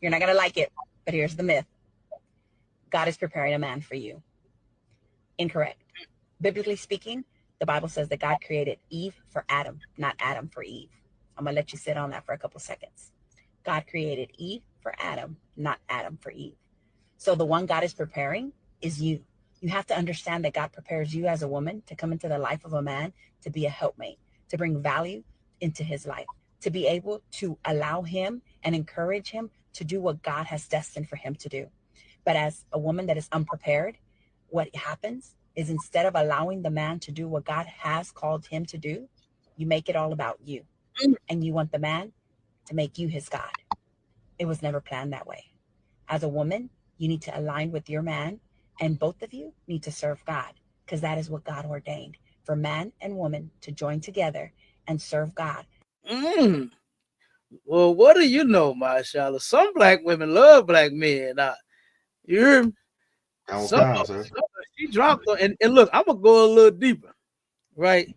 You're not going to like it, but here's the myth. God is preparing a man for you. Incorrect. Biblically speaking, the Bible says that God created Eve for Adam, not Adam for Eve. I'm going to let you sit on that for a couple seconds. God created Eve for Adam, not Adam for Eve. So the one God is preparing is you. You have to understand that God prepares you as a woman to come into the life of a man, to be a helpmate, to bring value into his life, to be able to allow him and encourage him to do what God has destined for him to do. But as a woman that is unprepared, what happens is instead of allowing the man to do what God has called him to do, you make it all about you. And you want the man to make you his God. It was never planned that way. As a woman, you need to align with your man, and both of you need to serve God, because that is what God ordained, for man and woman to join together and serve God. Well, what do you know, Mashallah? Some black women love black men. You hear me? She dropped her, and look, I'm gonna go a little deeper, right?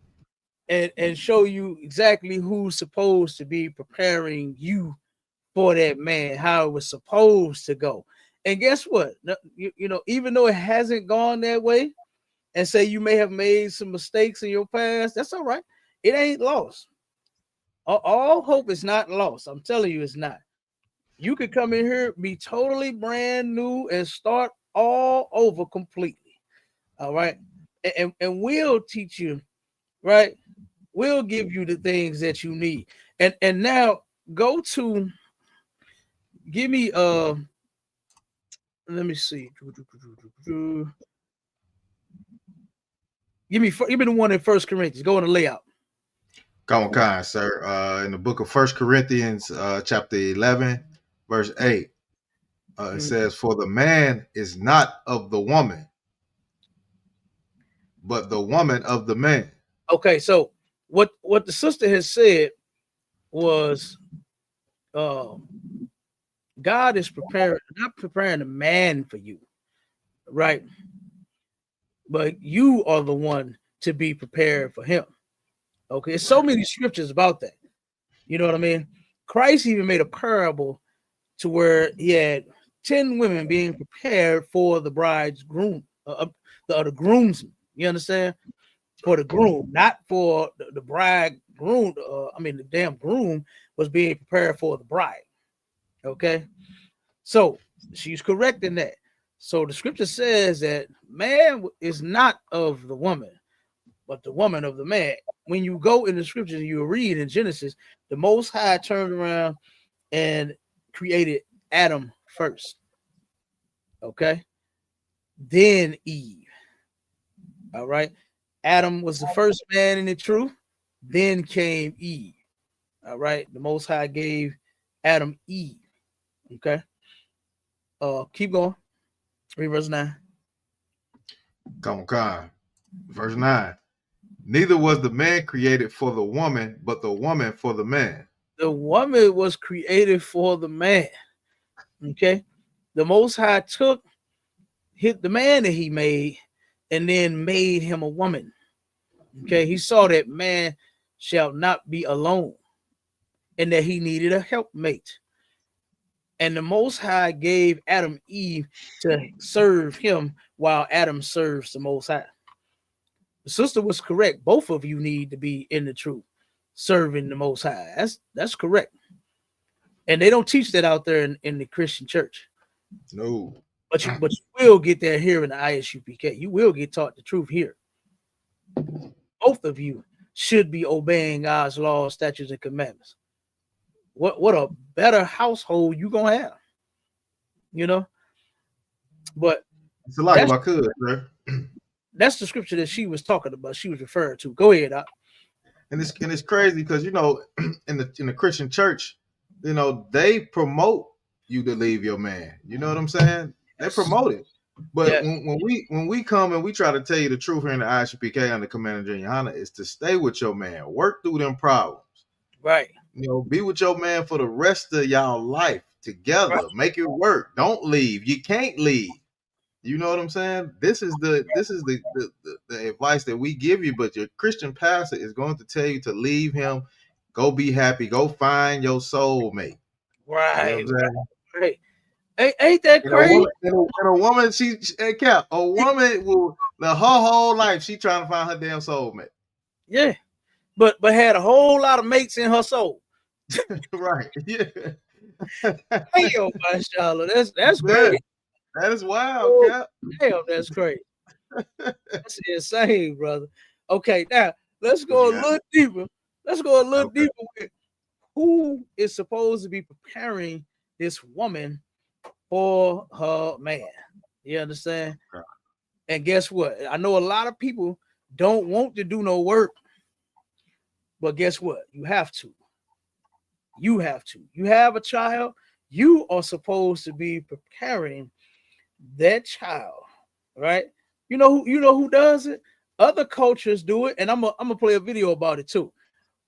And show you exactly who's supposed to be preparing you for that man, how it was supposed to go. And guess what? Even though it hasn't gone that way, and say you may have made some mistakes in your past, that's all right. It ain't lost. All hope is not lost. I'm telling you, it's not. You could come in here, be totally brand new, and start all over completely. All right. And we'll teach you, right? We'll give you the things that you need. And now go to give me let me see. Give me the one in 1 Corinthians. Go in the layout. Come on, sir. In the book of 1 Corinthians, chapter 11, verse 8, it says, "For the man is not of the woman, but the woman of the man." Okay, so what the sister has said was, God is not preparing a man for you, right? But you are the one to be prepared for him. Okay, there's so many scriptures about that. You know what I mean? Christ even made a parable to where he had 10 women being prepared for the bride's groom, the groomsman. You understand? For the groom, not for the bride groom. The damn groom was being prepared for the bride. Okay, so she's correct in that. So the scripture says that man is not of the woman, but the woman of the man. When you go in the scriptures and you read in Genesis, the Most High turned around and created Adam first. Okay, then Eve. All right. Adam was the first man in the truth. Then came Eve. All right. The Most High gave Adam Eve. Okay. Keep going. Read verse 9. Come on. Verse 9. Neither was the man created for the woman, but the woman for the man. The woman was created for the man. Okay. The Most High took the man that he made and then made him a woman. Okay. He saw that man shall not be alone and that he needed a helpmate. And the Most High gave Adam Eve to serve him while Adam serves the Most High. The sister was correct. Both of you need to be in the truth, serving the Most High. That's correct. And they don't teach that out there in the Christian church. No. But you will get that here in the ISUPK. You will get taught the truth here. Both of you should be obeying God's laws, statutes, and commandments. What a better household you gonna have, you know? But it's a lot if I could, sir. That's the scripture that she was talking about. She was referring to. Go ahead, Doc. And it's crazy because, you know, in the Christian church, you know, they promote you to leave your man. You know what I'm saying? They promote it. But when we come and we try to tell you the truth here in the ISUPK under Commander YAHANNA is to stay with your man, work through them problems. Right. You know, be with your man for the rest of y'all life together. Right. Make it work. Don't leave. You can't leave. You know what I'm saying? This is the advice that we give you, but your Christian pastor is going to tell you to leave him, go be happy, go find your soulmate. Right. You know what I'm saying? Right. Ain't that crazy? And a woman, Cap, a woman will her whole life she trying to find her damn soulmate. Yeah, but had a whole lot of mates in her soul. Right. Yeah. Hey, yo, mashallah, that's crazy. That is wild, Cap. Damn, that's crazy. That's insane, brother. Okay, now let's go a little deeper. Let's go a little deeper with who is supposed to be preparing this woman for her man. You understand? Right. And guess what? I know a lot of people don't want to do no work, but guess what? You have to. You have to. You have a child. You are supposed to be preparing that child, right? You know who does it? Other cultures do it, and I'm gonna play a video about it too.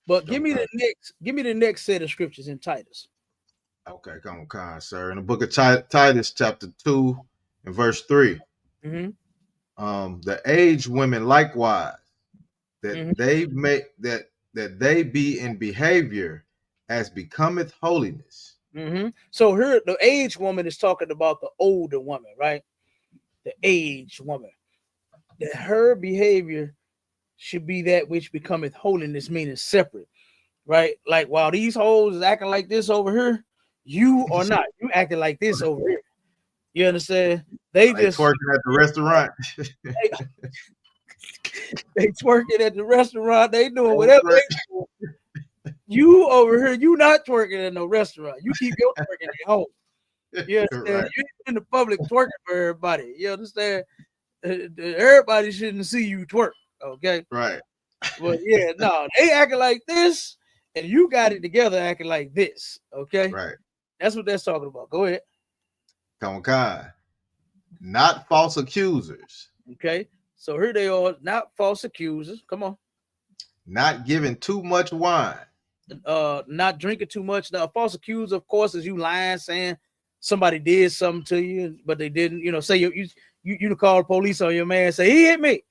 But give me the next set of scriptures in Titus. Okay, come on, sir. In the book of Titus, chapter 2 and verse 3. Mm-hmm. The aged women likewise, that they make that they be in behavior as becometh holiness. Mm-hmm. So here, the aged woman is talking about the older woman, right? The aged woman. That her behavior should be that which becometh holiness, meaning separate, right? Like while these hoes is acting like this over here, you are not. You acting like this over here. You understand? They just twerking at the restaurant. they twerking at the restaurant. They doing whatever they do. You over here, you not twerking at no restaurant. You keep your twerking at home. You understand? Right. You in the public twerking for everybody. You understand? Everybody shouldn't see you twerk. Okay. Right. But yeah, no, they acting like this, and you got it together acting like this. Okay. Right. That's what that's talking about. Go ahead. Come on, not false accusers. Okay. So here they are, not false accusers. Come on. Not giving too much wine. Not drinking too much. Now, false accuser, of course, is you lying, saying somebody did something to you, but they didn't. You know, say you call the police on your man, say he hit me.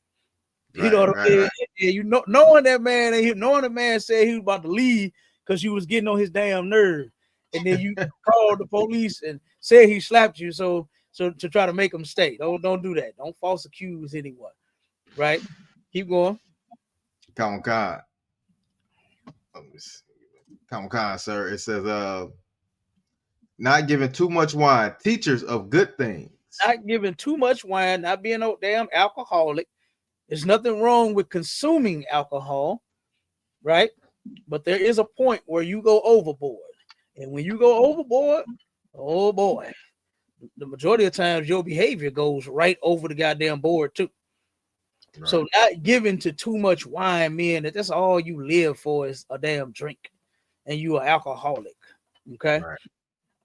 You know what I mean? Right. Yeah, you know, knowing that man, knowing the man said he was about to leave because you was getting on his damn nerve, and then you called the police and said he slapped you, so to try to make him stay. Don't do that. Don't false accuse anyone. Right? Keep going. Come on. Come on, sir. It says, not giving too much wine, teachers of good things. Not giving too much wine, not being no damn alcoholic. There's nothing wrong with consuming alcohol, right? But there is a point where you go overboard. And when you go overboard, oh boy, the majority of times your behavior goes right over the goddamn board too. Right. So not giving to too much wine, man, that's all you live for is a damn drink. And you are alcoholic. Okay. Right.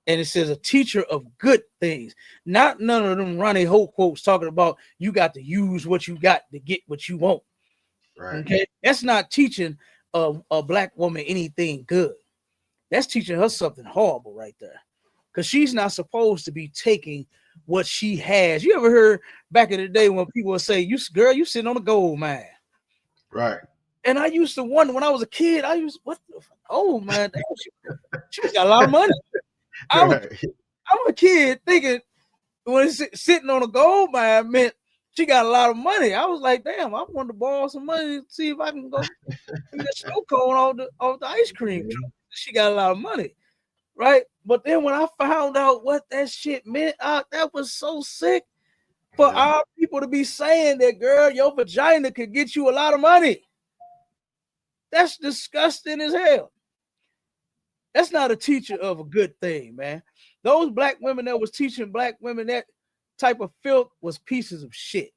And it says a teacher of good things, not none of them Ronnie Ho quotes talking about you got to use what you got to get what you want. Right. Okay, that's not teaching a black woman anything good. That's teaching her something horrible right there, because she's not supposed to be taking what she has. You ever heard back in the day when people would say, "You girl, you sitting on a gold mine." Right. And I used to wonder when I was a kid. What the fuck? Oh man, she got a lot of money. I'm a kid thinking when sitting on a gold mine meant she got a lot of money. I was like, damn, I want to borrow some money to see if I can go get a snow cone off the ice cream truck. She got a lot of money, right? But then when I found out what that shit meant, that was so sick for our people to be saying that, girl, your vagina could get you a lot of money. That's disgusting as hell. That's not a teacher of a good thing, man. Those black women that was teaching black women that type of filth was pieces of shit.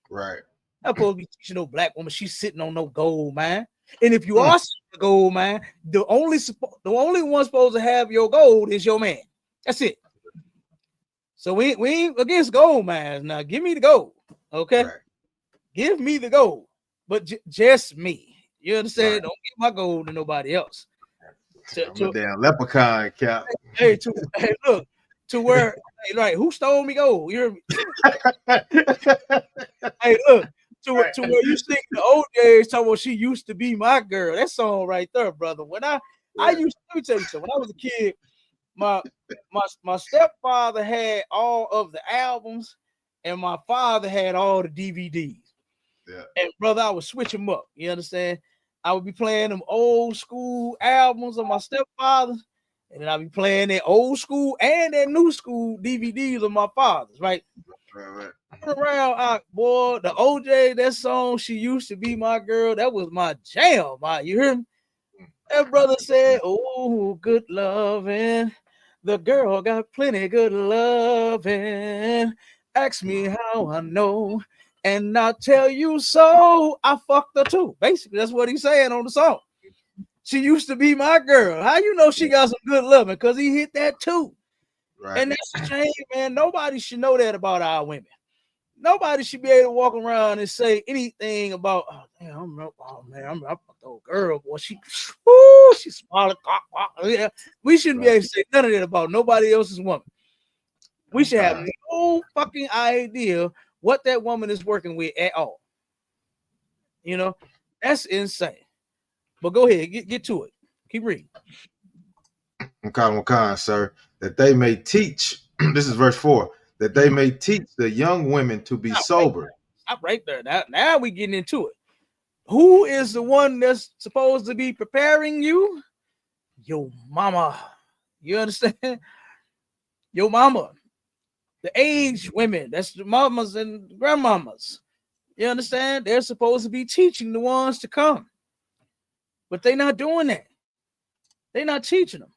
Right. I'm supposed to be teaching no black woman. She's sitting on no gold mine. And if you are sitting on a gold mine, the only one supposed to have your gold is your man. That's it. So we ain't against gold mines. Now give me the gold, okay? Right. Give me the gold, but just me. You understand? Right. Don't give my gold to nobody else. I'm a damn leprechaun, Cap. Hey, look, to where, right? Who stole me gold? You hear me? Hey, look, to where you sing the old days talking about she used to be my girl. That song right there, brother. When I used to, let me tell you something. When I was a kid, my stepfather had all of the albums, and my father had all the DVDs. Yeah. And brother, I would switch them up. You understand? I would be playing them old school albums of my stepfather, and then I'd be playing that old school and that new school DVDs of my father's, right? Right. Around, boy, the OJ, that song, She Used to Be My Girl, that was my jam. You hear me? That brother said, oh, good loving. The girl got plenty good loving. Ask me how I know, and I'll tell you so. I fucked her too. Basically, that's what he's saying on the song. She used to be my girl. How you know she got some good loving? Because he hit that too. Right. And that's a shame, man. Nobody should know that about our women. Nobody should be able to walk around and say anything about, oh, damn, I'm the old girl, boy. She's smart. Yeah. We shouldn't be able to say none of that about nobody else's woman. We should have no fucking idea what that woman is working with at all. You know, that's insane. But go ahead, get to it. Keep reading. Sir, that they may teach. This is verse 4. That they may teach the young women to be sober. Stop right there. Now we getting into it. Who is the one that's supposed to be preparing you? Your mama. You understand? Your mama. The aged women. That's the mamas and grandmamas. You understand? They're supposed to be teaching the ones to come. But they're not doing that. They're not teaching them.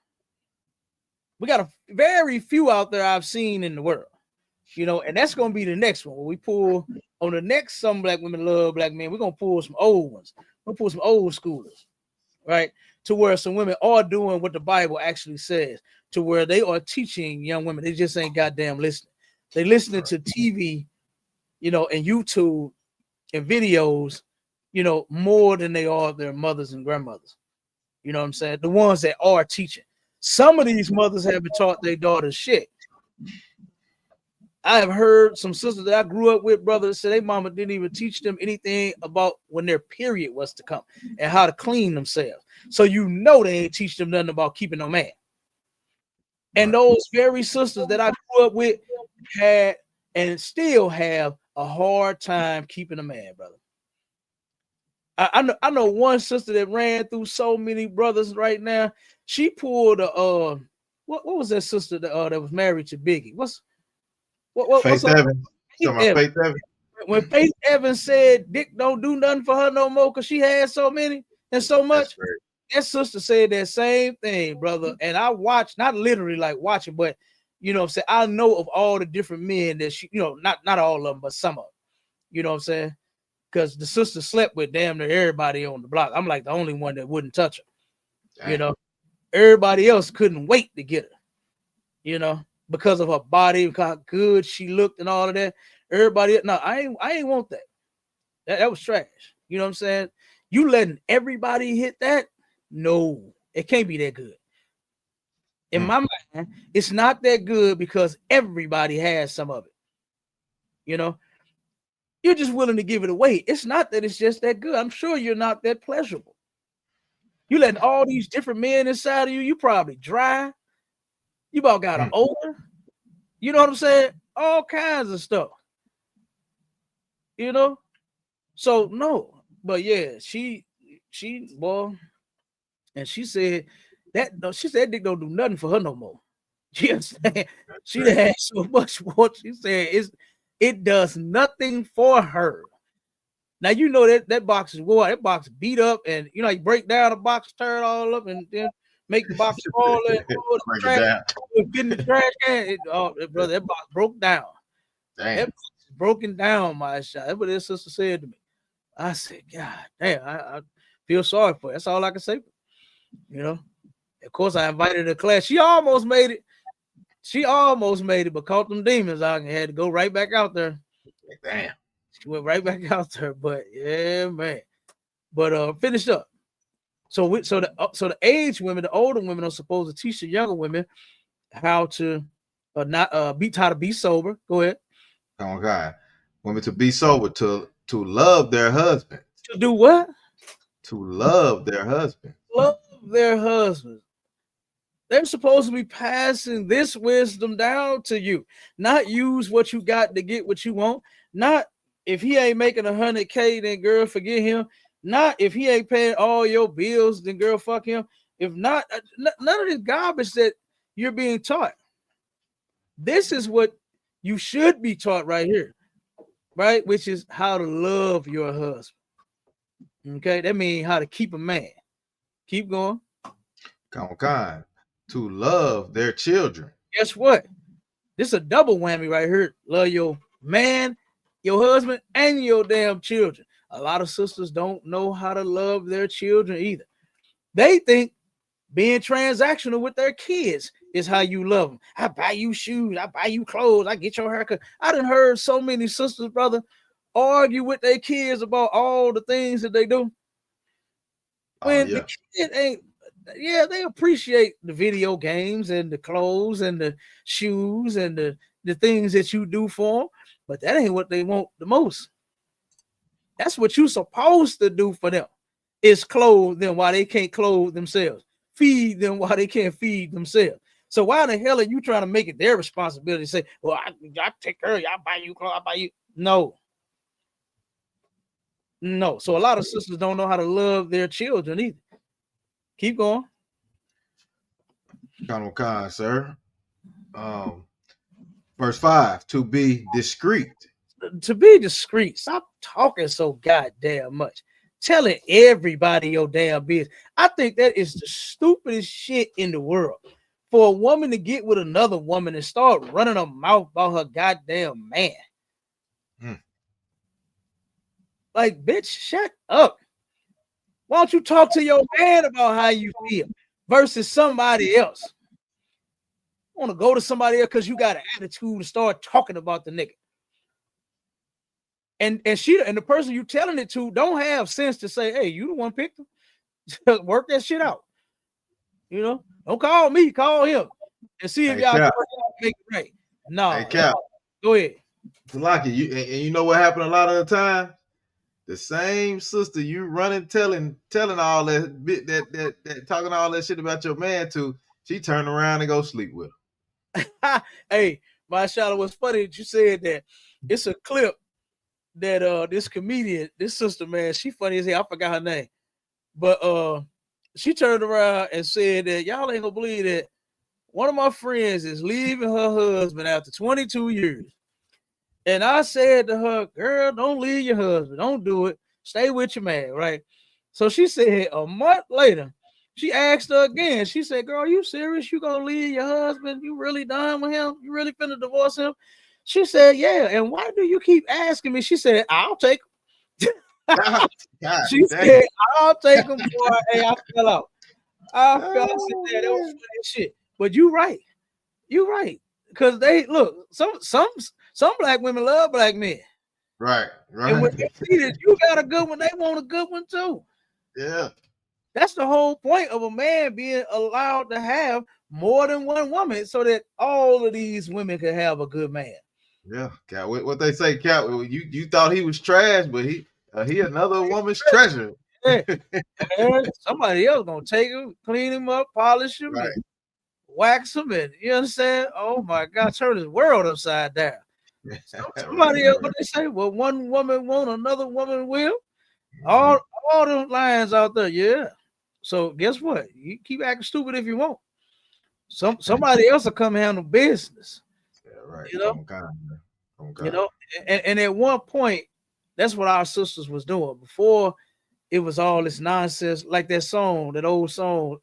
We got a very few out there I've seen in the world. You know, and that's going to be the next one. When we pull on the next Some Black Women Love Black Men, we're going to pull some old ones. We'll pull some old schoolers, right? To where some women are doing what the Bible actually says, to where they are teaching young women. They just ain't goddamn listening. They listening to TV, you know, and YouTube and videos, you know, more than they are their mothers and grandmothers. You know what I'm saying? The ones that are teaching. Some of these mothers haven't taught their daughters shit. I have heard some sisters that I grew up with, brothers, say their mama didn't even teach them anything about when their period was to come and how to clean themselves. So you know they ain't teach them nothing about keeping no man. And those very sisters that I grew up with had and still have a hard time keeping a man, brother. I know one sister that ran through so many brothers right now. She pulled a what was that sister that was married to Biggie? What's Faith Evans. Faith Evans. When Faith Evans said Dick don't do nothing for her no more because she had so many and so much, that sister said that same thing, brother. And I watched, not literally like watching, but you know what I'm saying, I know of all the different men that she, you know, not all of them, but some of them. You know what I'm saying? Because the sister slept with damn near everybody on the block. I'm like the only one that wouldn't touch her. Dang. You know, everybody else couldn't wait to get her. You know, because of her body, how good she looked and all of that. Everybody, no, I ain't want that. That was trash. You know what I'm saying? You letting everybody hit that? No, it can't be that good. In my mind, it's not that good because everybody has some of it. You know, you're just willing to give it away. It's not that it's just that good. I'm sure you're not that pleasurable. You letting all these different men inside of you, you probably dry. You about got an odor. You know what I'm saying? All kinds of stuff. You know? So no. But yeah, she boy, and she said that dick don't do nothing for her no more. You understand? She had so much more. She said it does nothing for her. Now you know that box is wore. That box beat up, and you know you break down the box, tear it all up, and then make the box fall and break it down. Get in the trash can. Brother, that box broke down. Damn. That box is broken down, my shot. That's what this sister said to me. I said, God damn, I feel sorry for her. That's all I can say. You know, of course, I invited her to class. She almost made it, but caught them demons out and had to go right back out there. Damn. She went right back out there, but yeah, man. But finished up. So the age women, the older women are supposed to teach the younger women how to how to be sober. Go ahead. Oh God, women to be sober, to love their husband. To do what? To love their husband. Love their husband. They're supposed to be passing this wisdom down to you, not use what you got to get what you want. Not if he ain't making $100K, then girl, forget him. Not if he ain't paying all your bills, then girl, fuck him. If not, none of this garbage that you're being taught. This is what you should be taught right here, right? Which is how to love your husband. Okay, that means how to keep a man. Keep going. Come on. To love their children. Guess what? This is a double whammy right here. Love your man, your husband, and your damn children. A lot of sisters don't know how to love their children either. They think being transactional with their kids is how you love them. I buy you shoes, I buy you clothes, I get your haircut. I done heard so many sisters, brother, argue with their kids about all the things that they do. When the kid ain't, they appreciate the video games and the clothes and the shoes and the things that you do for them, but that ain't what they want the most. That's what you're supposed to do for them, is clothe them while they can't clothe themselves, feed them while they can't feed themselves. So why the hell are you trying to make it their responsibility to say, well, I take care of you, I buy you clothes, I buy you? No. So a lot of sisters don't know how to love their children either. Keep going. Khan, sir. Verse 5, to be discreet. To be discreet. Stop talking so goddamn much. Telling everybody your damn business. I think that is the stupidest shit in the world. For a woman to get with another woman and start running her mouth about her goddamn man. Like, bitch, shut up. Why don't you talk to your man about how you feel versus somebody else? I want to go to somebody else because you got an attitude and start talking about the nigga. And the person you telling it to don't have sense to say, hey, you the one picked him. Just work that shit out. You know, don't call me, call him and see if y'all can make it right. No, hey, Cap. Go ahead. Lucky, you know what happened a lot of the time? The same sister you running telling all that talking all that shit about your man to, she turned around and go sleep with him. Hey, my shadow, was funny that you said that. It's a clip that this comedian, this sister, man, she funny as hell. I forgot her name, but she turned around and said that y'all ain't gonna believe that one of my friends is leaving her husband after 22 years. And I said to her, girl, don't leave your husband. Don't do it. Stay with your man, right? So she said a month later, she asked her again. She said, girl, are you serious? You gonna leave your husband? You really done with him? You really finna divorce him? She said, yeah. And why do you keep asking me? She said, I'll take him. She said, I'll take him. Boy, hey, I fell out. I fell out. That was funny shit. But you right. You right. Because they look, some black women love black men. Right. And when they see that you got a good one, they want a good one too. Yeah. That's the whole point of a man being allowed to have more than one woman, so that all of these women can have a good man. Yeah, Cat. What they say, Cat? You thought he was trash, but he another woman's treasure. Yeah. Somebody else gonna take him, clean him up, polish him, Right. and wax him, and you understand? Oh my God, turn his world upside down. Somebody else, what they say? Well, one woman won't, another woman will. All them lines out there, yeah. So guess what? You keep acting stupid if you want. Somebody else will come handle business. Yeah, right. You know, you know, and at one point, that's what our sisters was doing before it was all this nonsense, like that song, that old song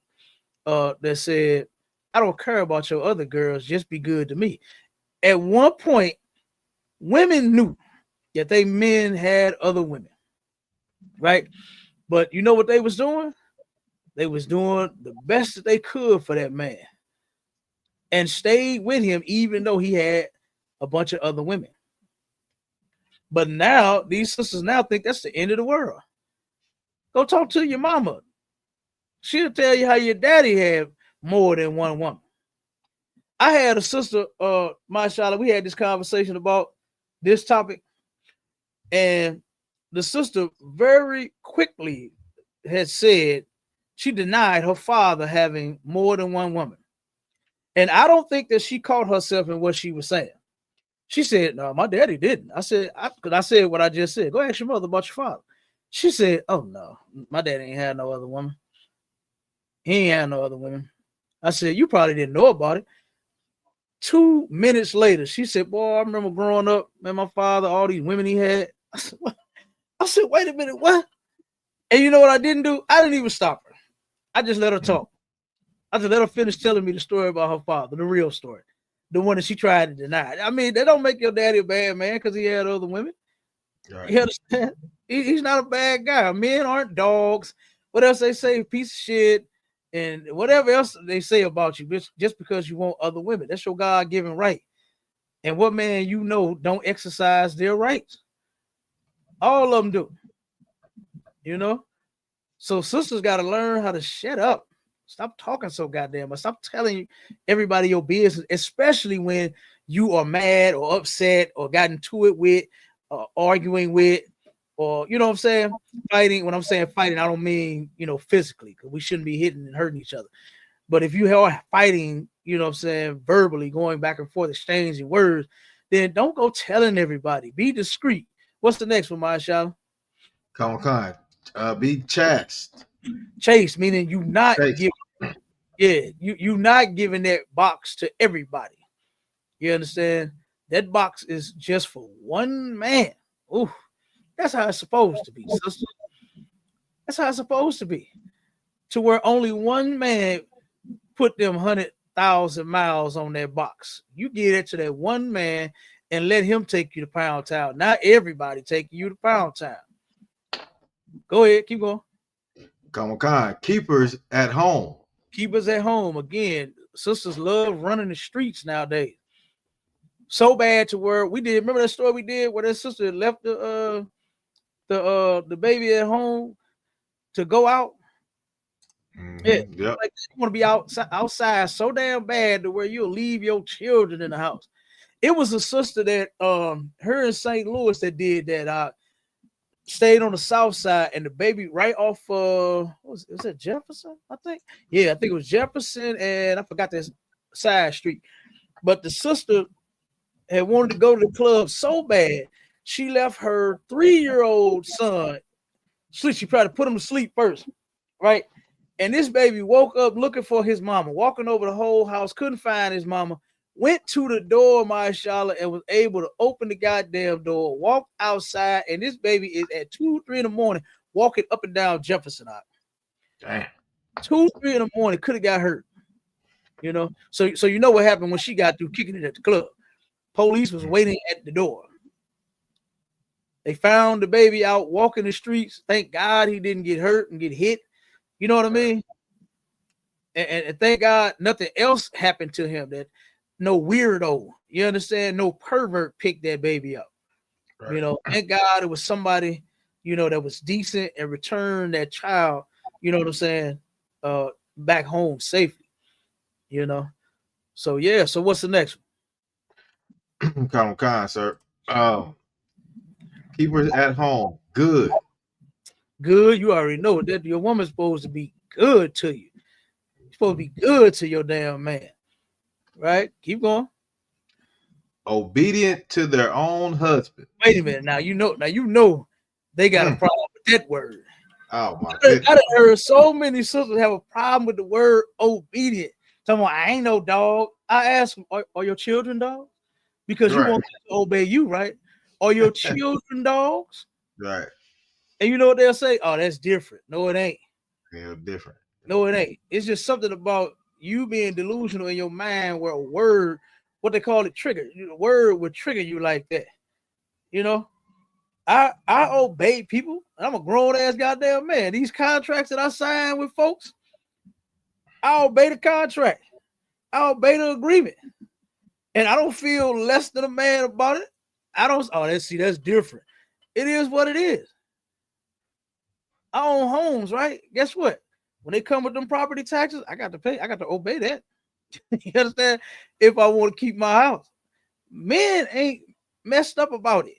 that said, I don't care about your other girls, just be good to me. At one point, women knew that they men had other women, right? But you know what they was doing? They was doing the best that they could for that man and stayed with him even though he had a bunch of other women. But now these sisters now think that's the end of the world. Go talk to your mama. She'll tell you how your daddy had more than one woman. I had a sister, mashallah, we had this conversation about this topic, and the sister very quickly had said she denied her father having more than one woman. And I don't think that she caught herself in what she was saying. She said, no, my daddy didn't. I said, because I said what I just said. Go ask your mother about your father. She said, oh, no, my daddy ain't had no other woman. He ain't had no other women. I said, you probably didn't know about it. 2 minutes later, she said, boy, I remember growing up, man, my father, all these women he had. I said, what? I said, wait a minute, what? And you know what I didn't do? I didn't even stop her. I just let her talk. I just let her finish telling me the story about her father, the real story, the one that she tried to deny. I mean, they don't make your daddy a bad man because he had other women. Right. You understand? He's not a bad guy. Men aren't dogs. What else they say? Piece of shit. And whatever else they say about you, just because you want other women. That's your God-given right. And what man you know don't exercise their rights? All of them do. You know? So sisters got to learn how to shut up. Stop talking so goddamn much. Stop telling everybody your business, especially when you are mad or upset or got into it with, arguing with, or, you know what I'm saying? Fighting. When I'm saying fighting, I don't mean, physically, because we shouldn't be hitting and hurting each other. But if you are fighting, you know what I'm saying, verbally, going back and forth, exchanging words, then don't go telling everybody. Be discreet. What's the next one, Mashallah? Come on. Be chaste. Chase, meaning you not giving, you not giving that box to everybody. You understand? That box is just for one man. Ooh, that's how it's supposed to be, sister. That's how it's supposed to be. To where only one man put them 100,000 miles on that box. You give it to that one man and let him take you to Pound Town. Not everybody taking you to Pound Town. Go ahead, keep going. Come on. Keepers at home. Keepers at home. Again, sisters love running the streets nowadays. So bad to where we did. Remember that story we did where that sister left the baby at home to go out? Mm-hmm. Yeah, yep. Like you want to be outside so damn bad to where you'll leave your children in the house. It was a sister that her in St. Louis that did that. Stayed on the south side, and the baby right off was it Jefferson? I think it was Jefferson, and I forgot this side street. But the sister had wanted to go to the club so bad, she left her 3-year-old son sleep. She tried to put him to sleep first, right? And this baby woke up looking for his mama, walking over the whole house, couldn't find his mama, went to the door, mashallah, and was able to open the goddamn door, walk outside, and this baby is at 2, 3 in the morning walking up and down Jefferson out. Damn. 2, 3 in the morning, could have got hurt. So you know what happened when she got through kicking it at the club. Police was waiting at the door. They found the baby out walking the streets. Thank God he didn't get hurt and get hit. You know what I mean? And thank God nothing else happened to him, that no weirdo, you understand, no pervert picked that baby up. Right. You know, thank God it was somebody, you know, that was decent and returned that child, you know what I'm saying, back home safely, you know. So yeah, so what's the next one? Con, sir. Keep her at home. Good. Good, you already know that your woman's supposed to be good to you. You're supposed to be good to your damn man. Right? Keep going. Obedient to their own husband. Wait a minute. Now you know they got a problem with that word. Oh my I goodness. done heard so many sisters have a problem with the word obedient. Tell me, I ain't no dog. I ask them, are your children dogs? Because you Right. want them to obey you, right? Are your children dogs? Right. And you know what they'll say? Oh, that's different. No, it ain't. Yeah, different. No, it ain't. It's just something about you being delusional in your mind where a word, what they call it, trigger. The word would trigger you like that. You know, I obey people. I'm a grown ass goddamn man. These contracts that I sign with folks, I obey the contract. I obey the agreement. And I don't feel less than a man about it. I don't. Oh, that's different. It is what it is. I own homes, right? Guess what? When they come with them property taxes, I got to pay. I got to obey that. You understand? If I want to keep my house, men ain't messed up about it.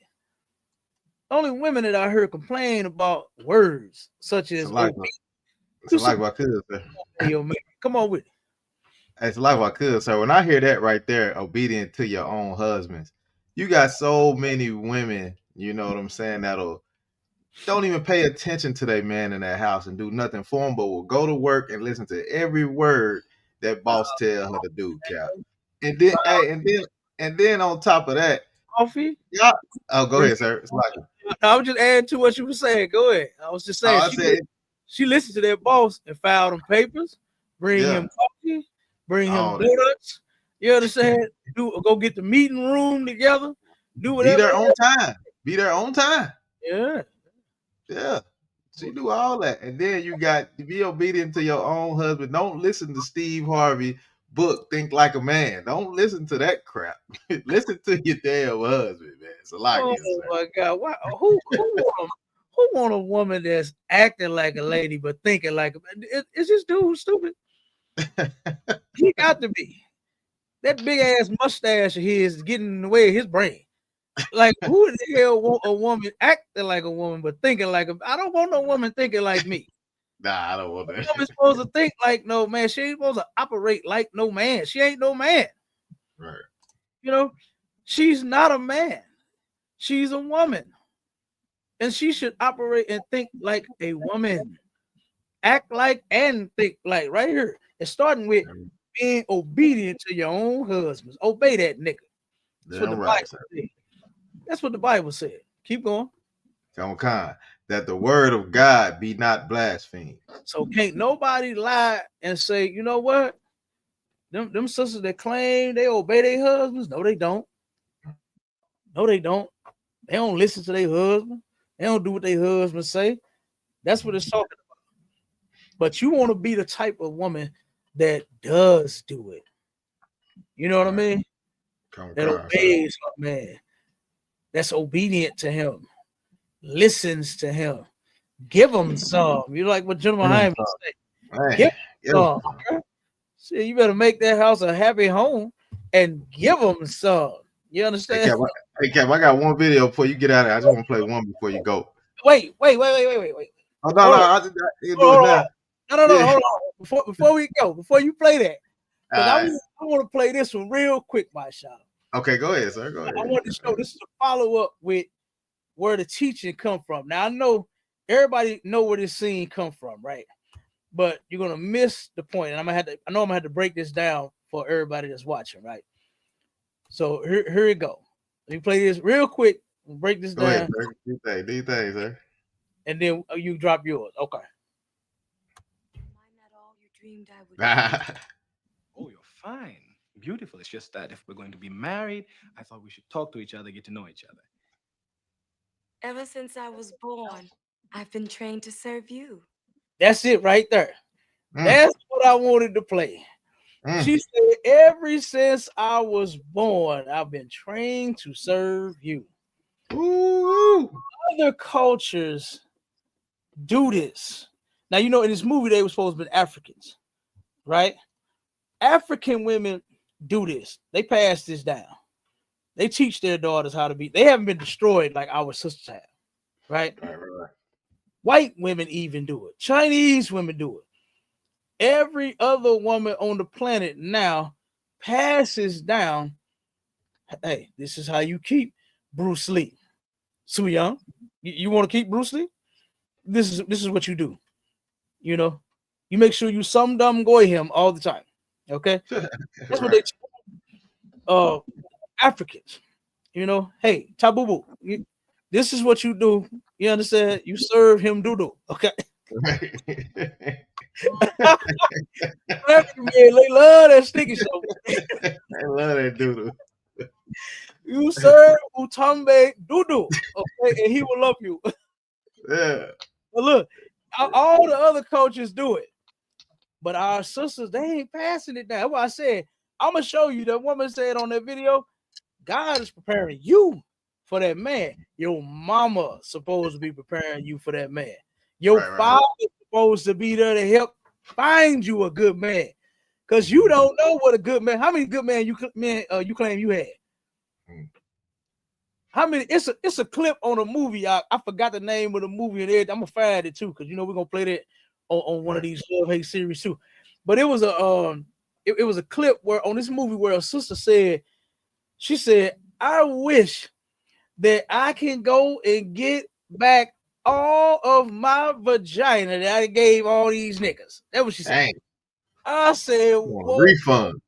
Only women that I heard complain about words such as it's like what I could say. Come on with it. It's like what I could. So when I hear that right there, obedient to your own husbands, you got so many women, you know what I'm saying, that'll don't even pay attention to their man in that house and do nothing for them, but will go to work and listen to every word that boss tell her to do, Cap. And then, hey, and then on top of that, Coffee. yeah. Oh, go ahead, sir. It's like I was just adding to what you were saying. Go ahead. I was just saying she listened to their boss and filed them papers, bring him coffee, bring him donuts. You understand? Go get the meeting room together. Do whatever. Be there on time. Be there on time. Yeah. Yeah. She do all that. And then you got to be obedient to your own husband. Don't listen to Steve Harvey book, Think Like a Man. Don't listen to that crap. Listen to your damn husband, man. It's a lot. Oh my God. Why, who want a woman that's acting like a lady but thinking like a man? Is this dude stupid? He got to be. That big ass mustache of his is getting in the way of his brain. Like, who the hell want a woman acting like a woman but thinking like a? I don't want no woman thinking like me. Nah, I don't want that. A woman's supposed to think like no man. She ain't supposed to operate like no man. She ain't no man. Right. You know, she's not a man. She's a woman. And she should operate and think like a woman. Act like and think like right here. It's starting with being obedient to your own husbands. Obey that nigga. That's what the Bible said. That's what the Bible said. Keep going. That the word of God be not blasphemed. So can't nobody lie and say, you know what? Them sisters that claim they obey their husbands, no, they don't. No, they don't. They don't listen to their husband. They don't do what their husbands say. That's what it's talking about. But you want to be the type of woman that does do it. You know what I mean? That obeys her man. That's obedient to him. Listens to him. Give him some. You like what General Hyman say. Give him some. See, you better make that house a happy home and give them some. You understand? Hey, Cap, I got one video before you get out of here. I just want to play one before you go. Wait. Oh, no, I just do it now. No, hold on. Before we go, before you play that, because I want to play this one real quick, my shot. Okay, go ahead, sir. Go ahead. I want to show this is a follow-up with where the teaching come from. Now, I know everybody know where this scene come from, right? But you're gonna miss the point, and I know I'm gonna have to break this down for everybody that's watching, right? So here we go. Let me play this real quick. We'll break this down. Go ahead, sir. Do you think, sir? And then you drop yours. Okay. Am I not all you dreamed I would be? Oh, you're fine. Beautiful. It's just that if we're going to be married, I thought we should talk to each other, get to know each other. Ever since I was born, I've been trained to serve you. That's it right there. That's what I wanted to play. She said, ever since I was born, I've been trained to serve you. Ooh. Other cultures do this. Now, you know, in this movie, they were supposed to be Africans, right? African women do this. They pass this down. They teach their daughters how to be. They haven't been destroyed like our sisters have, right? Right. White women even do it. Chinese women do it. Every other woman on the planet now passes down. Hey, this is how you keep Bruce Lee. Su Young, you want to keep Bruce Lee? This is what you do. You know, you make sure you some dumb goy him all the time. Okay, that's what they Africans. You know, hey, Tabubu, this is what you do. You understand? You serve him doodle. Okay. African men, they love that sticky soap. I love that doodle. You serve Utambe doodle, okay, and he will love you. Yeah. But look, all the other coaches do it, but our sisters, they ain't passing it down. That's why I said, I'm gonna show you. That woman said on that video, God is preparing you for that man. Your mama supposed to be preparing you for that man. Your father is supposed to be there to help find you a good man, because you don't know what a good man. How many good men you claim you had? How many? It's a clip on a movie. I forgot the name of the movie, and I'm gonna find it too, because you know we're gonna play that on one of these love hate series too. But it was a clip where on this movie where a sister said, she said, I wish that I can go and get back all of my vagina that I gave all these niggas. That's what she said. Dang. I said, refund.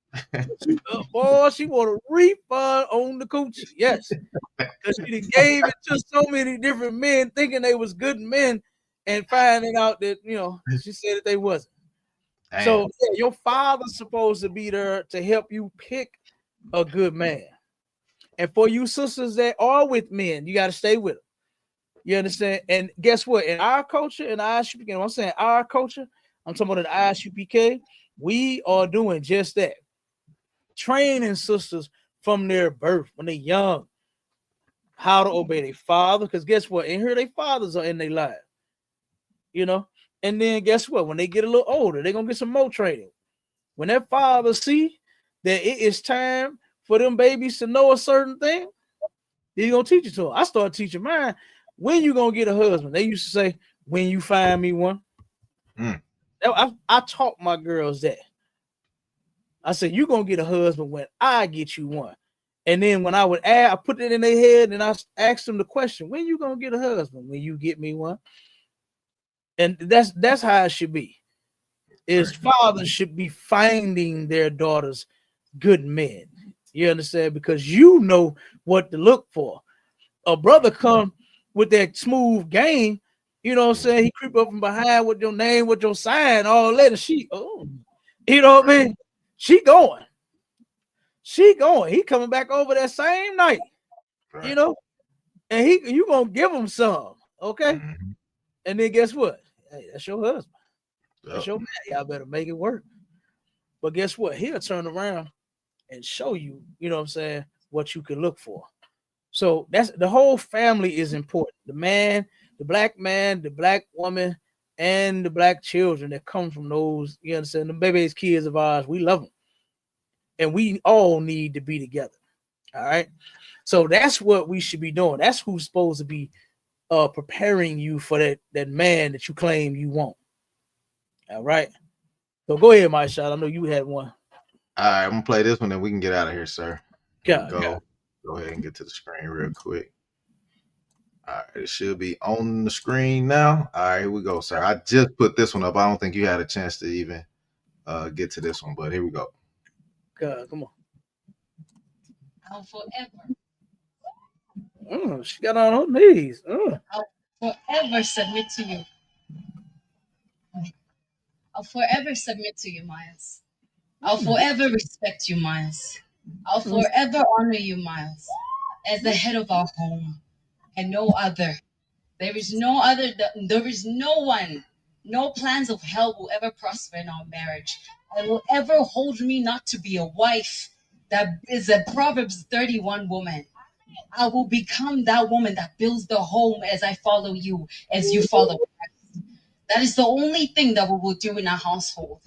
Boy, she want a refund on the coochie. Yes. Because she gave it to so many different men thinking they was good men and finding out that, you know, she said that they wasn't. Damn. So yeah, your father's supposed to be there to help you pick a good man. And for you sisters that are with men, you got to stay with them. You understand? And guess what? In our culture, in ISUPK, I'm saying our culture, I'm talking about the ISUPK, we are doing just that. Training sisters from their birth, when they're young, how to obey their father. Because guess what? In here, their fathers are in their life. You know? And then guess what? When they get a little older, they're going to get some more training. When their father see that it is time for them babies to know a certain thing, he's going to teach it to them. I started teaching mine. When you going to get a husband? They used to say, when you find me one. I taught my girls that. I said, you're going to get a husband when I get you one. And then when I would add, I put it in their head and I asked them the question, when you going to get a husband? When you get me one. And that's how it should be. Is fathers should be finding their daughters good men. You understand? Because you know what to look for. A brother come with that smooth game, you know what I'm saying? He creep up from behind with your name, with your sign, all that. And she, you know what I mean? She going. He coming back over that same night, you know, and you gonna give him some, okay? And then guess what? Hey, that's your husband. That's your man. Y'all better make it work. But guess what? He'll turn around and show you, you know what I'm saying, what you can look for. So that's the whole family is important. The man, the black woman, and the black children that come from those, you understand, the babies, kids of ours, we love them. And we all need to be together. All right. So that's what we should be doing. That's who's supposed to be preparing you for that man that you claim you want. All right. So go ahead, my shot. I know you had one. All right, I'm gonna play this one, and we can get out of here, sir. Go ahead and get to the screen real quick. All right, it should be on the screen now. All right, here we go, sir. I just put this one up. I don't think you had a chance to even get to this one, but here we go. Come on. I'll forever. She got on her knees. I'll forever submit to you. I'll forever submit to you, Miles. I'll forever respect you, Miles. I'll forever honor you, Miles, as the head of our home, and no other. There is no other. There is no one. No plans of hell will ever prosper in our marriage, and will ever hold me not to be a wife that is a Proverbs 31 woman. I will become that woman that builds the home as I follow you, as you follow Christ. That is the only thing that we will do in our household.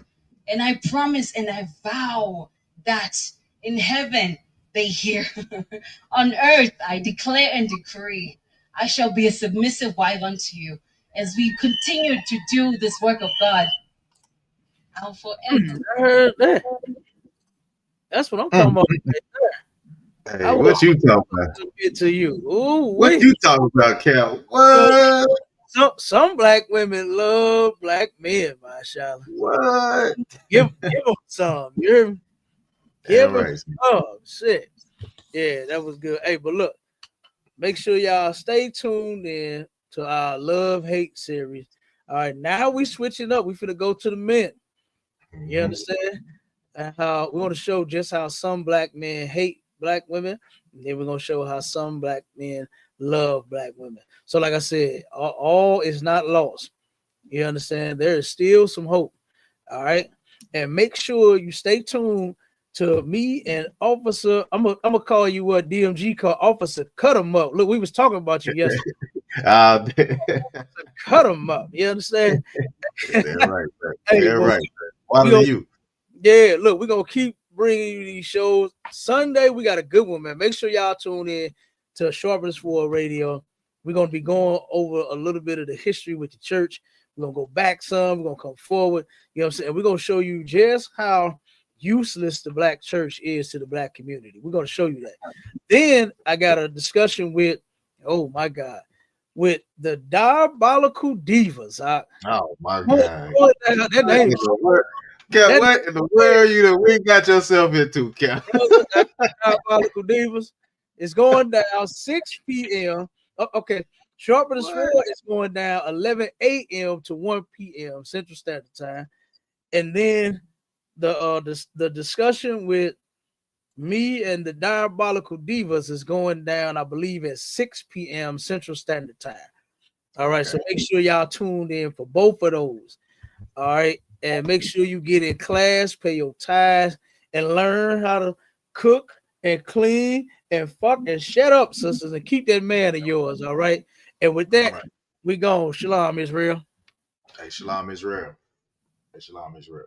And I promise and I vow that in heaven they hear. On earth I declare and decree, I shall be a submissive wife unto you. As we continue to do this work of God, I'll forever. I heard that. That's what I'm talking about. Hey, I what want you talking to about? submit to you. Ooh, What wait. you talking about, Cal? So, What? some black women love black men, mashallah. What? Give them some. You hear me? Yeah, Give them right. some. Shit. Yeah, that was good. Hey, but look, make sure y'all stay tuned in to our Love Hate series. All right, now we switching up. We finna go to the men. You understand? And how we want to show just how some black men hate black women. And then we're gonna show how some black men love black women. So, like I said, all is not lost. You understand? There is still some hope. All right. And make sure you stay tuned to me and Officer. I'm gonna call you what DMG called Officer Cut 'em Up. Look, we was talking about you yesterday. Cut 'em up. You understand? They're right. Hey, They're well, right. Why do you? yeah, look, we're gonna keep bringing you these shows. Sunday, we got a good one, man. Make sure y'all tune in to Sharpness for Radio. We're gonna be going over a little bit of the history with the church. We're gonna go back some, we're gonna come forward, you know what I'm saying? We're gonna show you just how useless the black church is to the black community. We're gonna show you that. Then I got a discussion with, oh my God, with the diabolical divas. Oh my Boy, God. that name. Cal, what in the world you done we got yourself into, Cal? Diabolical Divas is going down 6 p.m. Okay, Sharpness 4 is going down 11 a.m. to 1 p.m. Central Standard Time. And then the discussion with me and the Diabolical Divas is going down, I believe, at 6 p.m. Central Standard Time. All right, so make sure y'all tuned in for both of those. All right, and make sure you get in class, pay your tithes, and learn how to cook and clean and fuck and shut up, sisters, and keep that man of yours. All right, and with that, we gone. Shalom, Israel. Hey, Shalom Israel. Hey, Shalom Israel.